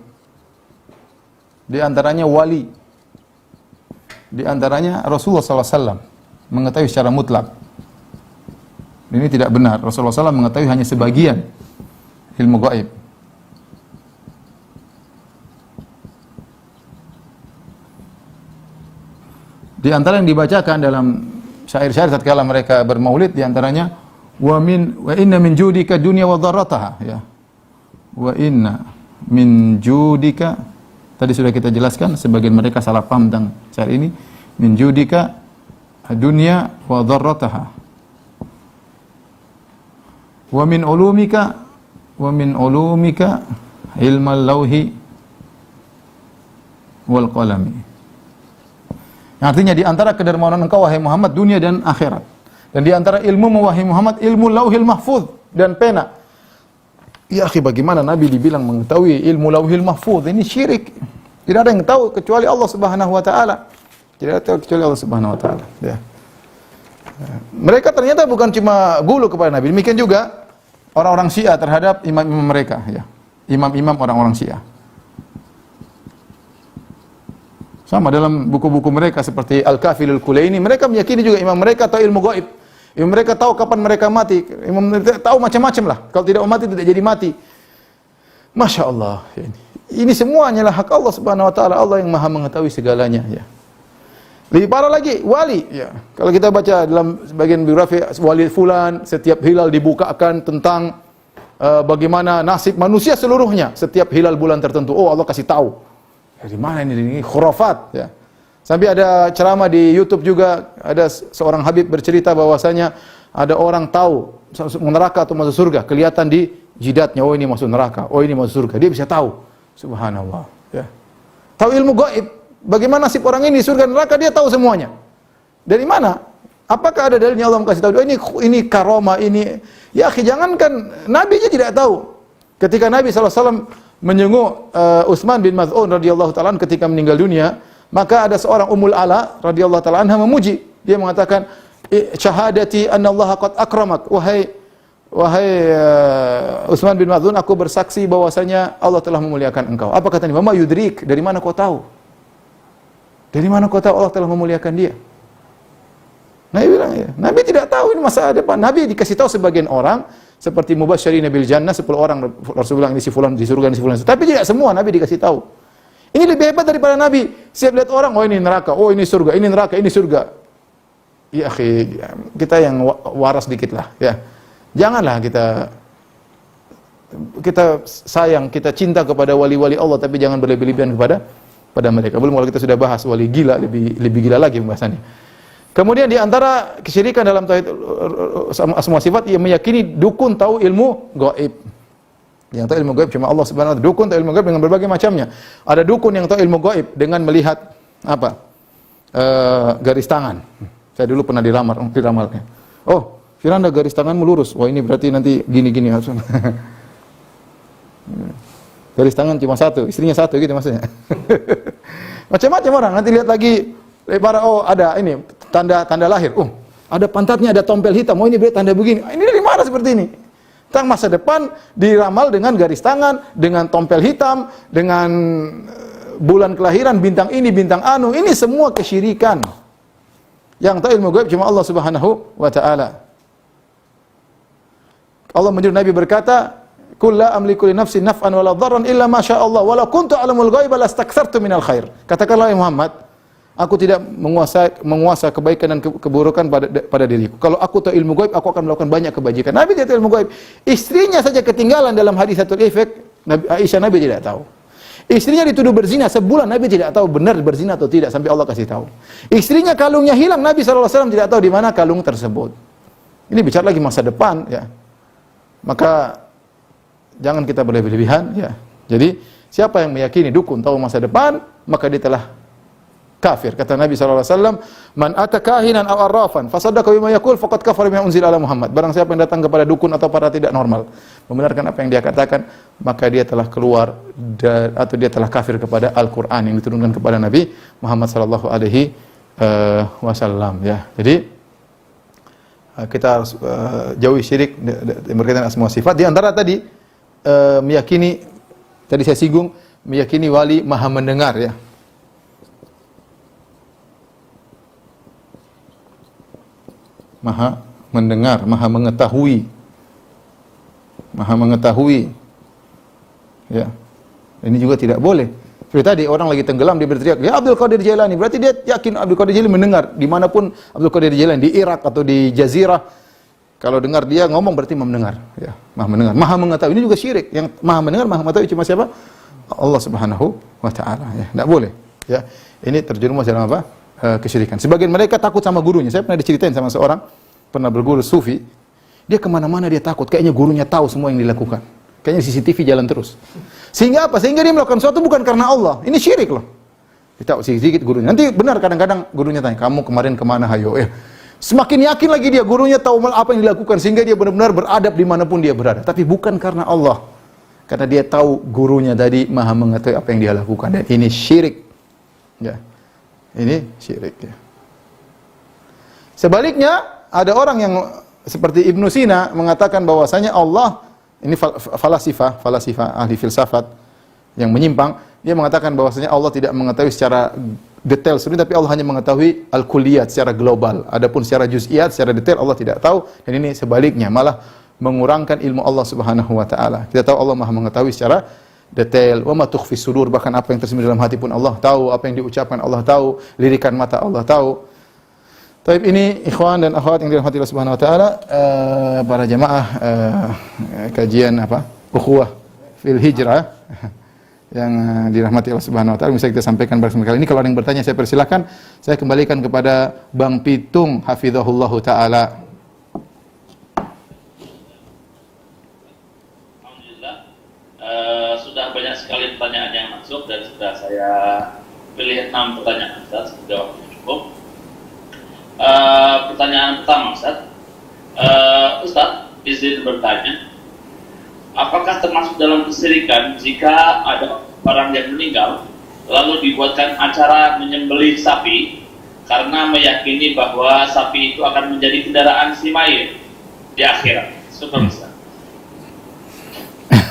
di antaranya wali, di antaranya Rasulullah SAW mengetahui secara mutlak. Ini tidak benar. Rasulullah SAW mengetahui hanya sebagian ilmu gaib. Di antara yang dibacakan dalam syair-syair tatkala mereka bermaulid, di antaranya wa inna min judika dunya wa dharrataha, ya. Wa inna min judika, tadi sudah kita jelaskan, sebagian mereka salah paham tentang syair ini. Min judika dunya wa dharrataha. Wa min ulumika ilmal lauhi wal qalami. Artinya di antara kedermawanan engkau wahai Muhammad dunia dan akhirat. Dan di antara ilmu wahai Muhammad ilmu lauhil mahfuz dan pena. Ya akhi, bagaimana Nabi dibilang mengetahui ilmu lauhil mahfuz? Ini syirik. Tidak ada yang tahu kecuali Allah Subhanahu wa taala. Tidak ada yang tahu kecuali Allah Subhanahu wa taala. Ya. Mereka ternyata bukan cuma gulu kepada Nabi. Demikian juga orang-orang Syiah terhadap imam-imam mereka, ya. Imam-imam orang-orang Syiah. Sama dalam buku-buku mereka seperti Al-Kafilul Kulaini, mereka meyakini juga imam mereka tahu ilmu gaib. Mereka tahu kapan mereka mati. Mereka tahu macam-macam lah. Kalau tidak mati, tidak jadi mati. Masya Allah. Ini semuanya lah hak Allah Subhanahu Wa Taala. Allah yang Maha mengetahui segalanya. Ya. Lebih parah lagi, wali. Ya. Kalau kita baca dalam sebagian biografi wali fulan, setiap hilal dibukakan tentang bagaimana nasib manusia seluruhnya setiap hilal bulan tertentu. Oh, Allah kasih tahu. Dari mana ini khurafat. Ya. Sampai ada ceramah di YouTube juga, ada seorang habib bercerita bahwasanya ada orang tahu neraka atau masuk surga, kelihatan di jidatnya, oh ini masuk neraka, oh ini masuk surga. Dia bisa tahu. Subhanallah. Ya. Tahu ilmu gaib. Bagaimana nasib orang ini surga neraka, dia tahu semuanya. Dari mana? Apakah ada dalilnya Allah kasih tahu? Oh, ini karomah, ini. Ya, jangankan Nabi aja tidak tahu. Ketika Nabi SAW menjenguk Utsman bin Maz'un radhiyallahu ta'ala ketika meninggal dunia, maka ada seorang Ummul Ala radhiyallahu ta'ala anha memuji. Dia mengatakan, syahadati anna Allah qad akramak. Wahai Utsman bin Maz'un, aku bersaksi bahwasanya Allah telah memuliakan engkau. Apa kata Nabi? Mama yudrik, dari mana kau tahu? Dari mana kau tahu Allah telah memuliakan dia? Nabi bilang, ya. Nabi tidak tahu ini masa depan. Nabi dikasih tahu sebagian orang, seperti mubasysyirina bil jannah, 10 orang Rasulullah ini si fulan di surga, ini si fulan. Tapi tidak semua Nabi dikasih tahu. Ini lebih hebat daripada Nabi. Siap lihat orang, oh ini neraka, oh ini surga, ini neraka, ini surga. Ya akhi, kita yang waras dikit lah, ya. Janganlah kita sayang, kita cinta kepada wali-wali Allah, tapi jangan berlebih-lebihan pada mereka. Belum kalau kita sudah bahas wali gila, lebih gila lagi pembahasannya. Kemudian di antara kesyirikan dalam tauhid asma sifat, ia meyakini dukun tahu ilmu gaib. Yang tahu ilmu gaib cuma Allah Subhanahu wa taala. Dukun tahu ilmu gaib dengan berbagai macamnya. Ada dukun yang tahu ilmu gaib dengan melihat apa? Garis tangan. Saya dulu pernah diramalnya. Oh, Firanda garis tanganmu lurus. Wah, ini berarti nanti gini-gini langsung. Garis tangan cuma satu, istrinya satu gitu maksudnya. Macam-macam orang. Nanti lihat lagi oh ada ini tanda lahir. Oh, ada pantatnya ada tompel hitam. Oh, ini berarti tanda begini. Ini dari mana seperti ini? Tentang masa depan diramal dengan garis tangan, dengan tompel hitam, dengan bulan kelahiran, bintang ini, bintang anu. Ini semua kesyirikan. Yang tahu ilmu gaib cuma Allah Subhanahu wa taala. Allah menyuruh Nabi berkata, "Qul la amliku li nafsi naf'an wala dharran illa ma syaa Allah, wa law kuntu a'lamul ghaiba lastakthartu minal khair." Katakanlah ya Muhammad, aku tidak menguasa kebaikan dan keburukan pada diriku. Kalau aku tahu ilmu gaib, aku akan melakukan banyak kebajikan. Nabi tidak tahu ilmu gaib. Istrinya saja ketinggalan dalam hadisatul ifk, Aisyah Nabi tidak tahu. Istrinya dituduh berzina sebulan, Nabi tidak tahu benar berzina atau tidak sampai Allah kasih tahu. Istrinya kalungnya hilang, Nabi SAW tidak tahu di mana kalung tersebut. Ini bicara lagi masa depan, ya. Maka jangan kita berlebih-lebihan, ya. Jadi siapa yang meyakini dukun tahu masa depan, maka dia telah kafir. Kata Nabi SAW, "Man ata kahinan aw arrafan fasaddaqa bima yaqul faqad kafara bima unzila ala Muhammad." Barang siapa yang datang kepada dukun atau para tidak normal, membenarkan apa yang dia katakan, maka dia telah keluar atau dia telah kafir kepada Al-Qur'an yang diturunkan kepada Nabi Muhammad sallallahu alaihi wasallam, ya. Jadi kita harus jauhi syirik berkaitan asma sifat. Di antara tadi meyakini, tadi saya singgung, meyakini wali maha mendengar, ya. Maha mendengar, maha mengetahui. Maha mengetahui. Ya. Ini juga tidak boleh. Seperti tadi orang lagi tenggelam, dia berteriak, "Ya Abdul Qadir Jailani." Berarti dia yakin Abdul Qadir Jailani mendengar dimanapun Abdul Qadir Jailani, di Irak atau di Jazirah. Kalau dengar dia ngomong berarti mendengar, ya. Maha mendengar, maha mengetahui. Ini juga syirik. Yang maha mendengar, maha mengetahui cuma siapa? Allah Subhanahu wa taala, ya. Tidak boleh, ya. Ini terjerumus dalam apa? Kesyirikan. Sebagian mereka takut sama gurunya. Saya pernah diceritain sama seorang pernah berguru sufi. Dia kemana-mana dia takut. Kayaknya gurunya tahu semua yang dilakukan. Kayaknya CCTV jalan terus. Sehingga apa? Sehingga dia melakukan sesuatu bukan karena Allah. Ini syirik loh. Dia tahu sedikit gurunya. Nanti benar kadang-kadang gurunya tanya, "Kamu kemarin kemana, hayo?" Ya. Semakin yakin lagi dia gurunya tahu apa yang dilakukan sehingga dia benar-benar beradab dimanapun dia berada. Tapi bukan karena Allah. Karena dia tahu gurunya tadi maha mengetahui apa yang dia lakukan. Dan ini syirik. Ya. Ini syirik, ya. Sebaliknya, ada orang yang seperti Ibnu Sina mengatakan bahwasanya Allah, ini falasifah ahli filsafat yang menyimpang, dia mengatakan bahwasanya Allah tidak mengetahui secara detail sendiri, tapi Allah hanya mengetahui al-kulliyat secara global. Adapun secara juz'iyat, secara detail Allah tidak tahu, dan ini sebaliknya malah mengurangkan ilmu Allah Subhanahu wa taala. Kita tahu Allah Maha mengetahui secara detail. Wa ma tukhfi sudur, bahkan apa yang tersembunyi dalam hati pun Allah tahu, apa yang diucapkan Allah tahu, lirikan mata Allah tahu. Taib, ini ikhwan dan akhwat yang dirahmati Allah Subhanahu wa taala, para jamaah kajian ukhuwah fil hijrah yang dirahmati Allah Subhanahu wa taala, bisa kita sampaikan bersama kali ini. Kalau ada yang bertanya saya persilakan. Saya kembalikan kepada Bang Pitung hafizahullahu taala. Alhamdulillah, sudah banyak sekali pertanyaan yang masuk dan sudah saya pilih 6 pertanyaan, Ustaz, sudah waktu cukup. Pertanyaan pertama, Ustaz. Ustaz, izin bertanya, apakah termasuk dalam kesyirikan jika ada orang yang meninggal lalu dibuatkan acara menyembelih sapi karena meyakini bahwa sapi itu akan menjadi kendaraan si mayit di akhirat? Syukur, Ustaz.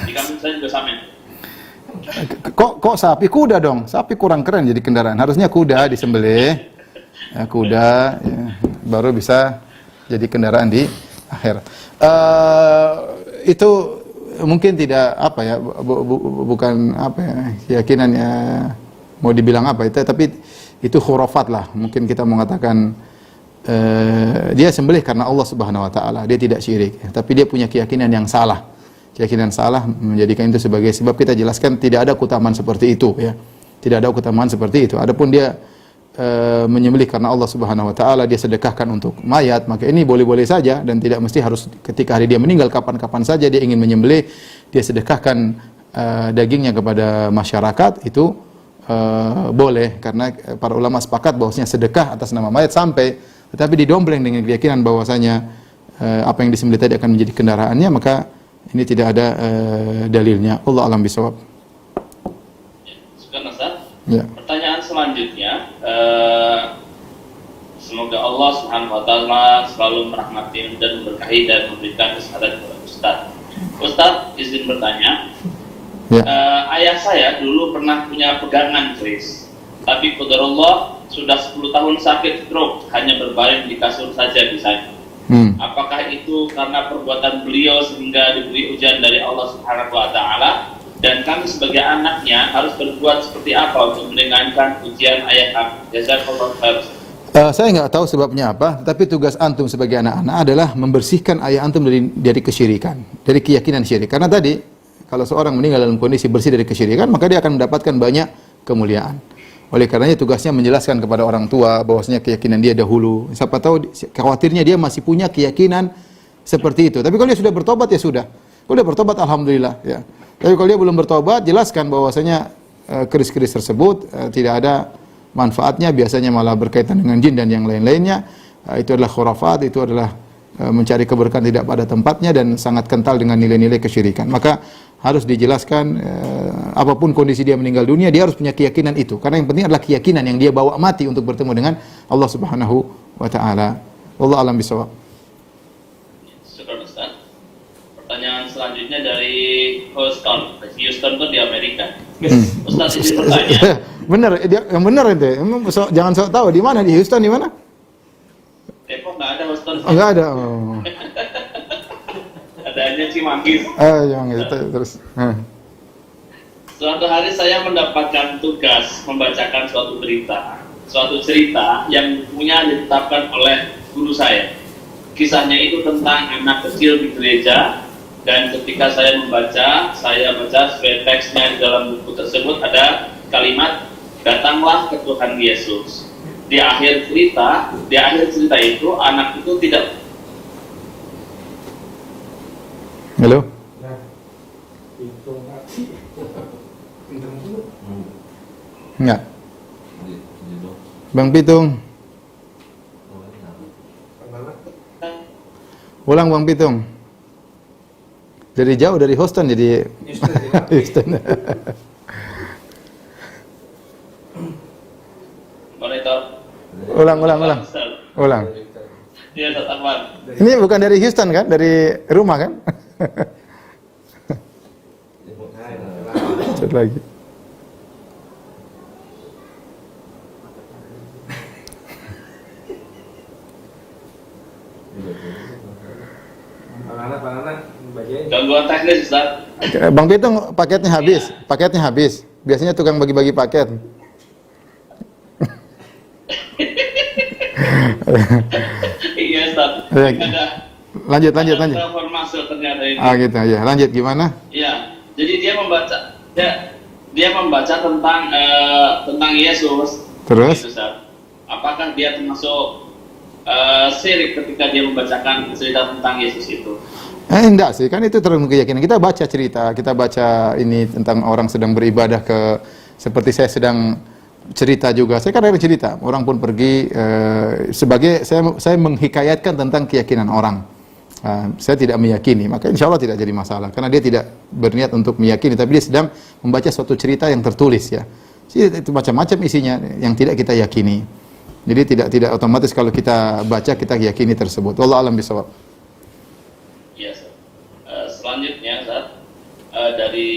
Jika misalnya juga sama. Kok sapi? Kuda dong. Sapi kurang keren jadi kendaraan. Harusnya kuda disembelih. Ya, kuda ya, baru bisa jadi kendaraan di akhirat. Itu mungkin tidak bukan keyakinan ya, mau dibilang apa itu, tapi itu khurafat lah. Mungkin kita mengatakan dia sembelih karena Allah Subhanahu wa taala, dia tidak syirik, tapi dia punya keyakinan yang salah. Keyakinan salah menjadikan itu sebagai sebab. Kita jelaskan tidak ada keutamaan seperti itu ya. Tidak ada keutamaan seperti itu. Adapun dia menyembelih karena Allah Subhanahu wa taala, dia sedekahkan untuk mayat, maka ini boleh-boleh saja dan tidak mesti harus ketika hari dia meninggal, kapan-kapan saja dia ingin menyembelih, dia sedekahkan dagingnya kepada masyarakat, itu boleh, karena para ulama sepakat bahwasanya sedekah atas nama mayat sampai, tetapi didompleng dengan keyakinan bahwasanya apa yang disembelih tadi akan menjadi kendaraannya, maka ini tidak ada dalilnya. Allah alam bisawab. Ya. Pertanyaan selanjutnya, semoga Allah Subhanahu wa taala selalu merahmati dan memberkahi dan memberikan kesehatan kepada Ustaz. Ustaz, izin bertanya. Ya. Ayah saya dulu pernah punya pegangan keris, tapi qadarullah sudah 10 tahun sakit stroke, hanya berbaring di kasur saja bisa. Apakah itu karena perbuatan beliau sehingga diberi ujian dari Allah Subhanahu wa taala? Dan kami sebagai anaknya harus berbuat seperti apa untuk meringankan ujian ayah kami? Jazakallahu khair. Saya nggak tahu sebabnya apa, tapi tugas antum sebagai anak-anak adalah membersihkan ayah antum dari kesyirikan, dari keyakinan syirik. Karena tadi, kalau seorang meninggal dalam kondisi bersih dari kesyirikan, maka dia akan mendapatkan banyak kemuliaan. Oleh karenanya tugasnya menjelaskan kepada orang tua bahwasanya keyakinan dia dahulu. Siapa tahu khawatirnya dia masih punya keyakinan seperti itu. Tapi kalau dia sudah bertobat ya sudah. Kalau dia bertobat alhamdulillah ya. Tapi kalau dia belum bertobat, jelaskan bahwasanya keris-keris tersebut tidak ada manfaatnya, biasanya malah berkaitan dengan jin dan yang lain-lainnya. Itu adalah khurafat, itu adalah mencari keberkahan tidak pada tempatnya dan sangat kental dengan nilai-nilai kesyirikan. Maka harus dijelaskan apapun kondisi dia meninggal dunia, dia harus punya keyakinan itu. Karena yang penting adalah keyakinan yang dia bawa mati untuk bertemu dengan Allah Subhanahu wa taala. Wallahu a'lam bishawab. Pertanyaan selanjutnya dari Houston. Houston itu di Amerika. Ustaz, izin bertanya. Bener, yang benar itu. Jangan sok tahu di mana di Houston, di mana? Depok nggak ada Houston. Oh, nggak ada. Oh. Adanya Cimanggis. Cimanggis terus. Suatu hari saya mendapatkan tugas membacakan suatu cerita yang bukunya ditetapkan oleh guru saya. Kisahnya itu tentang anak kecil di gereja. Dan ketika saya baca sesuai teksnya di dalam buku tersebut ada kalimat, datanglah ke Tuhan Yesus. Di akhir cerita itu anak itu tidak. Halo. Enggak. Bang Pitung. Ulang Bang Pitung. Dari jauh, dari Houston jadi Houston. Monitor. Ulang. Iya, Ustaz. Ini bukan dari Houston kan? Dari rumah kan? Chat lagi. Bang Pitung paketnya habis, paketnya habis. Biasanya tukang bagi-bagi paket. Iya, Ustaz. Lanjut. Telepon masuk ternyata ini. Gitu ya. Lanjut gimana? Iya. Jadi dia membaca tentang Yesus. Terus? Gitu, Ustaz. Apakah dia termasuk syirik ketika dia membacakan cerita tentang Yesus itu? Enggak sih, kan itu tergantung keyakinan. Kita baca cerita, kita baca ini tentang orang sedang beribadah seperti saya sedang cerita juga. Saya kan ada cerita, orang pun pergi saya menghikayatkan tentang keyakinan orang. Saya tidak meyakini, maka insya Allah tidak jadi masalah. Karena dia tidak berniat untuk meyakini, tapi dia sedang membaca suatu cerita yang tertulis ya. Itu macam-macam isinya yang tidak kita yakini. Jadi tidak otomatis kalau kita baca kita yakini tersebut. Wallahu a'lam bishawab. Ya, selanjutnya Ustaz, dari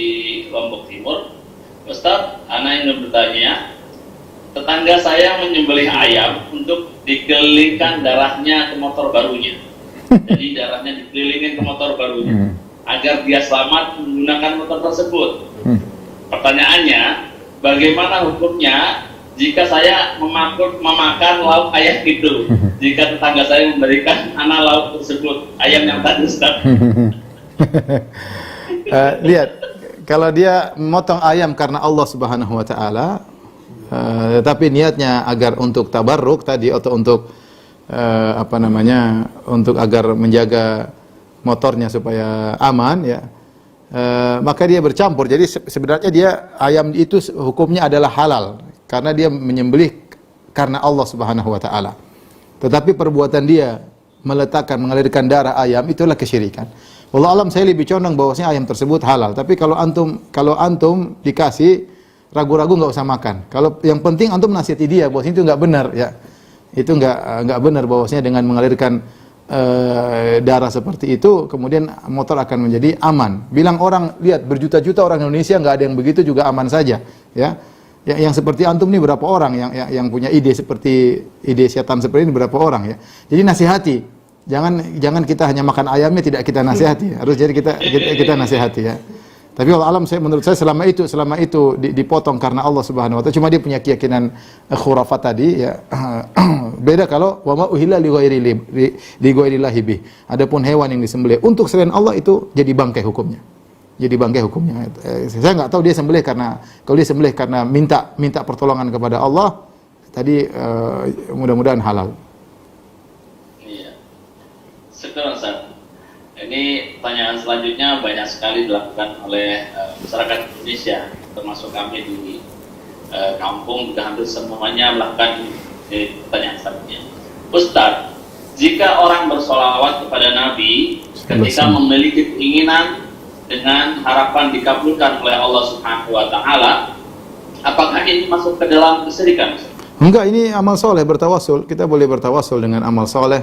Lombok Timur, Ustaz, ana ingin bertanya, tetangga saya menyembelih ayam untuk dikelilingkan darahnya ke motor barunya. Jadi darahnya dikelilingin ke motor barunya agar dia selamat menggunakan motor tersebut. Pertanyaannya, bagaimana hukumnya jika saya memakan lauk ayam itu? Jika tetangga saya memberikan anak lauk tersebut, ayam yang tadi, Ustaz. Lihat, kalau dia memotong ayam karena Allah Subhanahu wa taala, tapi niatnya agar untuk tabarruk tadi atau untuk untuk agar menjaga motornya supaya aman ya, maka dia bercampur. Jadi sebenarnya dia ayam itu hukumnya adalah halal karena dia menyembelih karena Allah Subhanahu wa taala. Tetapi perbuatan dia mengalirkan darah ayam itulah kesyirikan. Wallahu alam, saya lebih condong bahwasanya ayam tersebut halal. Tapi kalau antum dikasih ragu-ragu nggak usah makan. Kalau yang penting antum nasihati dia bahwasanya itu nggak benar ya. Itu nggak benar bahwasanya dengan mengalirkan darah seperti itu kemudian motor akan menjadi aman. Bilang orang, lihat berjuta-juta orang Indonesia nggak ada yang begitu juga aman saja ya. Yang seperti antum nih berapa orang yang punya ide setan seperti ini berapa orang ya. Jadi nasihati. Jangan kita hanya makan ayamnya tidak kita nasihati. Harus jadi kita nasihati ya. Tapi Allah alam menurut saya selama itu dipotong karena Allah Subhanahu wa taala, cuma dia punya keyakinan khurafat tadi ya. Beda kalau wa ma uhilla li ghairillahi bih. Adapun hewan yang disembelih untuk selain Allah itu jadi bangkai hukumnya. Saya nggak tahu dia sembelih kalau dia sembelih karena minta pertolongan kepada Allah, tadi mudah-mudahan halal. Iya. Sekarang Ustaz, ini pertanyaan selanjutnya banyak sekali dilakukan oleh masyarakat Indonesia, termasuk kami di kampung juga hampir semuanya melakukan pertanyaan selanjutnya. Ustaz, jika orang bersolawat kepada Nabi ketika memiliki keinginan dengan harapan dikabulkan oleh Allah Subhanahu wa taala, apakah ini masuk ke dalam kesyirikan? Enggak, ini amal soleh, bertawasul. Kita boleh bertawasul dengan amal soleh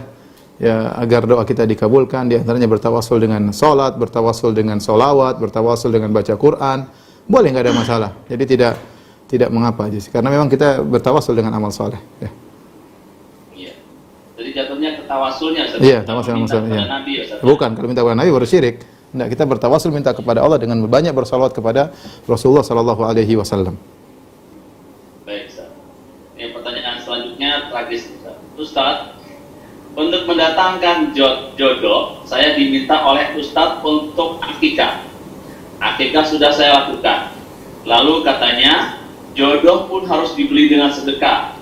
ya, agar doa kita dikabulkan. Di antaranya bertawasul dengan salat, bertawasul dengan solawat, bertawasul dengan baca Quran. Boleh, nggak ada masalah. Jadi tidak mengapa aja. Karena memang kita bertawasul dengan amal soleh ya. Iya. Jadi jatuhnya ke tawasulnya, Ustaz. Iya, tawasul amal soleh ya. Nabi, Ustaz. Bukan, kalau minta kepada Nabi baru syirik. Tidak, kita bertawasul minta kepada Allah dengan banyak bersalawat kepada Rasulullah sallallahu alaihi wasallam. Baik, Ustaz. Ini pertanyaan selanjutnya tragis, Ustaz. Ustaz, untuk mendatangkan jodoh, saya diminta oleh Ustaz untuk akikah. Akikah sudah saya lakukan. Lalu katanya, jodoh pun harus dibeli dengan sedekah.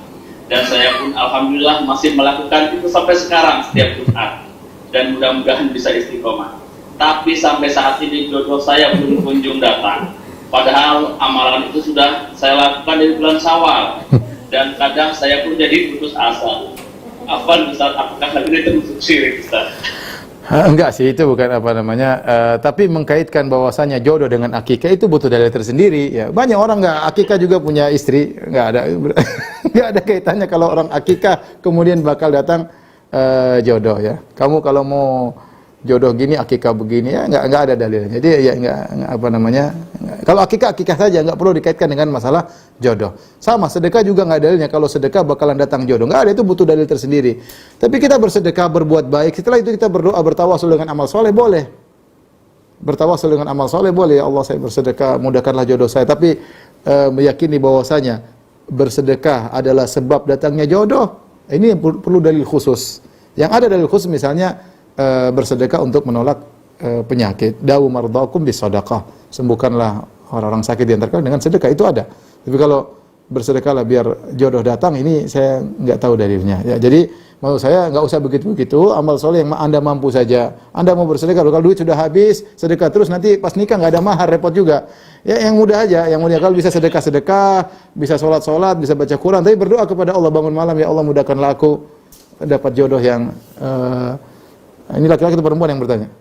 Dan saya pun alhamdulillah masih melakukan itu sampai sekarang setiap Jumat. Dan mudah-mudahan bisa istiqomah. Tapi sampai saat ini jodoh saya belum kunjung datang. Padahal amalan itu sudah saya lakukan dari bulan Syawal. Dan kadang saya pun jadi putus asa. Afwan Ustaz, apakah hal ini termasuk syirik, Ustaz? Enggak sih, itu bukan tapi mengkaitkan bahwasanya jodoh dengan akikah itu butuh dalil tersendiri ya. Banyak orang enggak akikah juga punya istri, enggak ada kaitannya kalau orang akikah kemudian bakal datang jodoh ya. Kamu kalau mau jodoh gini, akikah begini ya, enggak ada dalilnya. Jadi ya enggak kalau akikah saja, enggak perlu dikaitkan dengan masalah jodoh. Sama sedekah juga enggak dalilnya, kalau sedekah bakalan datang jodoh. Enggak ada, itu butuh dalil tersendiri. Tapi kita bersedekah, berbuat baik, setelah itu kita berdoa, bertawasul dengan amal soleh, boleh. bertawasul dengan amal soleh boleh, ya Allah saya bersedekah, mudahkanlah jodoh saya, tapi meyakini bahwasanya bersedekah adalah sebab datangnya jodoh, ini perlu dalil khusus. Yang ada dalil khusus misalnya bersedekah untuk menolak penyakit. Dawu mardakum bisadaqah. Sembuhkanlah orang-orang sakit di antara kalian dengan sedekah, itu ada. Tapi kalau bersedekahlah biar jodoh datang, ini saya nggak tahu dalilnya. Ya, jadi maksud saya nggak usah begitu-begitu, amal soleh yang Anda mampu saja. Anda mau bersedekah, kalau duit sudah habis, sedekah terus, nanti pas nikah nggak ada mahar, repot juga. Ya yang mudah aja, yang mudah, kalau bisa sedekah-sedekah, bisa sholat-sholat, bisa baca Quran, tapi berdoa kepada Allah bangun malam, ya Allah mudahkanlah aku dapat jodoh yang ini laki-laki atau perempuan yang bertanya?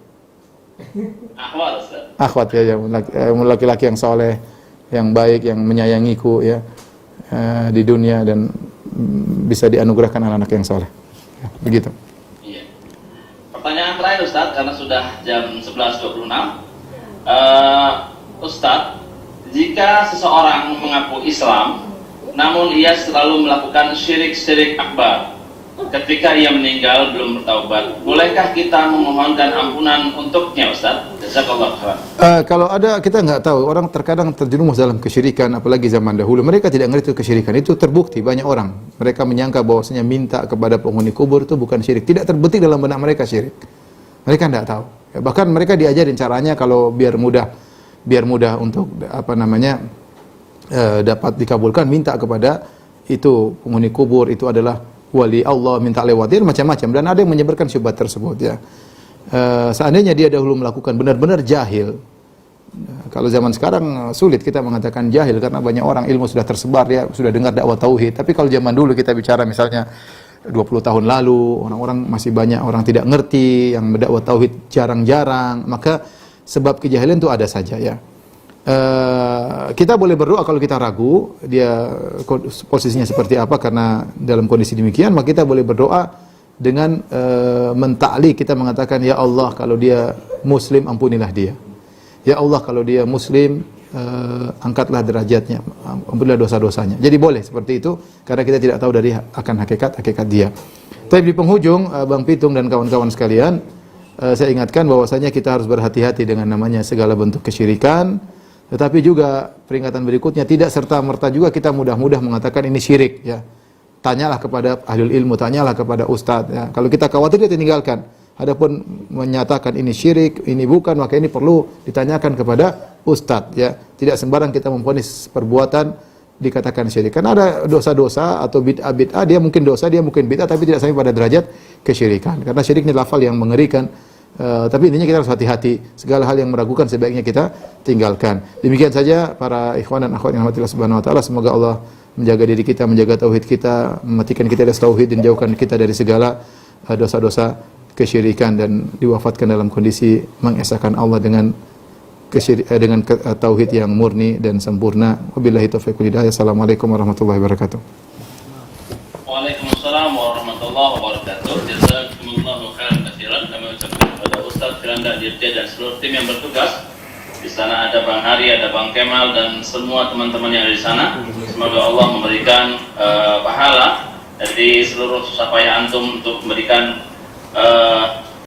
Akhwat, Ustaz. Akhwat ya, laki-laki yang soleh, yang baik, yang menyayangiku ya di dunia, dan bisa dianugerahkan anak-anak yang soleh. Ya, begitu. Iya. Pertanyaan terakhir Ustaz, karena sudah jam 11.26. Ustaz, jika seseorang mengaku Islam, namun ia selalu melakukan syirik-syirik akbar, ketika ia meninggal belum bertaubat, bolehkah kita memohonkan ampunan untuknya, Ustaz? Jazakallah khairan. Kalau ada, kita nggak tahu, orang terkadang terjerumus dalam kesyirikan, apalagi zaman dahulu. Mereka tidak ngerti kesyirikan, itu terbukti banyak orang. Mereka menyangka bahwasanya minta kepada penghuni kubur itu bukan syirik. Tidak terbukti dalam benak mereka syirik. Mereka nggak tahu. Ya, bahkan mereka diajarin caranya kalau biar mudah untuk dapat dikabulkan, minta kepada itu penghuni kubur, itu adalah wali Allah, minta lewatin macam-macam, dan ada yang menyebarkan syubhat tersebut ya. Seandainya dia dahulu melakukan benar-benar jahil, kalau zaman sekarang sulit kita mengatakan jahil karena banyak orang, ilmu sudah tersebar, ya sudah dengar dakwah tauhid. Tapi kalau zaman dulu kita bicara misalnya 20 tahun lalu, orang-orang masih banyak orang tidak ngerti, yang berdakwah tauhid jarang-jarang, maka sebab kejahilan itu ada saja ya. Kita boleh berdoa kalau kita ragu dia posisinya seperti apa, karena dalam kondisi demikian maka kita boleh berdoa dengan mentakli, kita mengatakan, ya Allah kalau dia muslim ampunilah dia, ya Allah kalau dia muslim angkatlah derajatnya, ampunilah dosa-dosanya. Jadi boleh seperti itu karena kita tidak tahu dari akan hakikat dia. Tapi di penghujung, Bang Pitung dan kawan-kawan sekalian, saya ingatkan bahwasanya kita harus berhati-hati dengan namanya segala bentuk kesyirikan. Tetapi juga peringatan berikutnya, tidak serta-merta juga kita mudah-mudah mengatakan ini syirik ya. Tanyalah kepada ahlul ilmu, tanyalah kepada ustadz ya. Kalau kita khawatir, dia tinggalkan. Adapun menyatakan ini syirik, ini bukan, maka ini perlu ditanyakan kepada ustadz ya. Tidak sembarang kita memvonis perbuatan dikatakan syirik. Karena ada dosa-dosa atau bid'ah-bid'ah, dia mungkin dosa, dia mungkin bid'ah, tapi tidak sampai pada derajat kesyirikan. Karena syirik ini lafal yang mengerikan. Tapi intinya kita harus hati-hati. Segala hal yang meragukan sebaiknya kita tinggalkan. Demikian saja para ikhwan dan akhwat yang dirahmati Allah Subhanahu wa taala. Semoga Allah menjaga diri kita, menjaga tauhid kita, mematikan kita dari tauhid dan jauhkan kita dari segala dosa-dosa kesyirikan, dan diwafatkan dalam kondisi mengesahkan Allah dengan tauhid yang murni dan sempurna. Wabillahi taufiq wal hidayah. Assalamualaikum warahmatullahi wabarakatuh. Waalaikumsalam warahmatullahi wabarakatuh. Jazakumullahu khairan katsiran. Kami ucapkan kepada Ustaz Firanda Dirja dan seluruh tim yang bertugas. Di sana ada Bang Hari, ada Bang Kemal, dan semua teman-teman yang ada di sana. Semoga Allah memberikan pahala dari seluruh susah payah antum untuk memberikan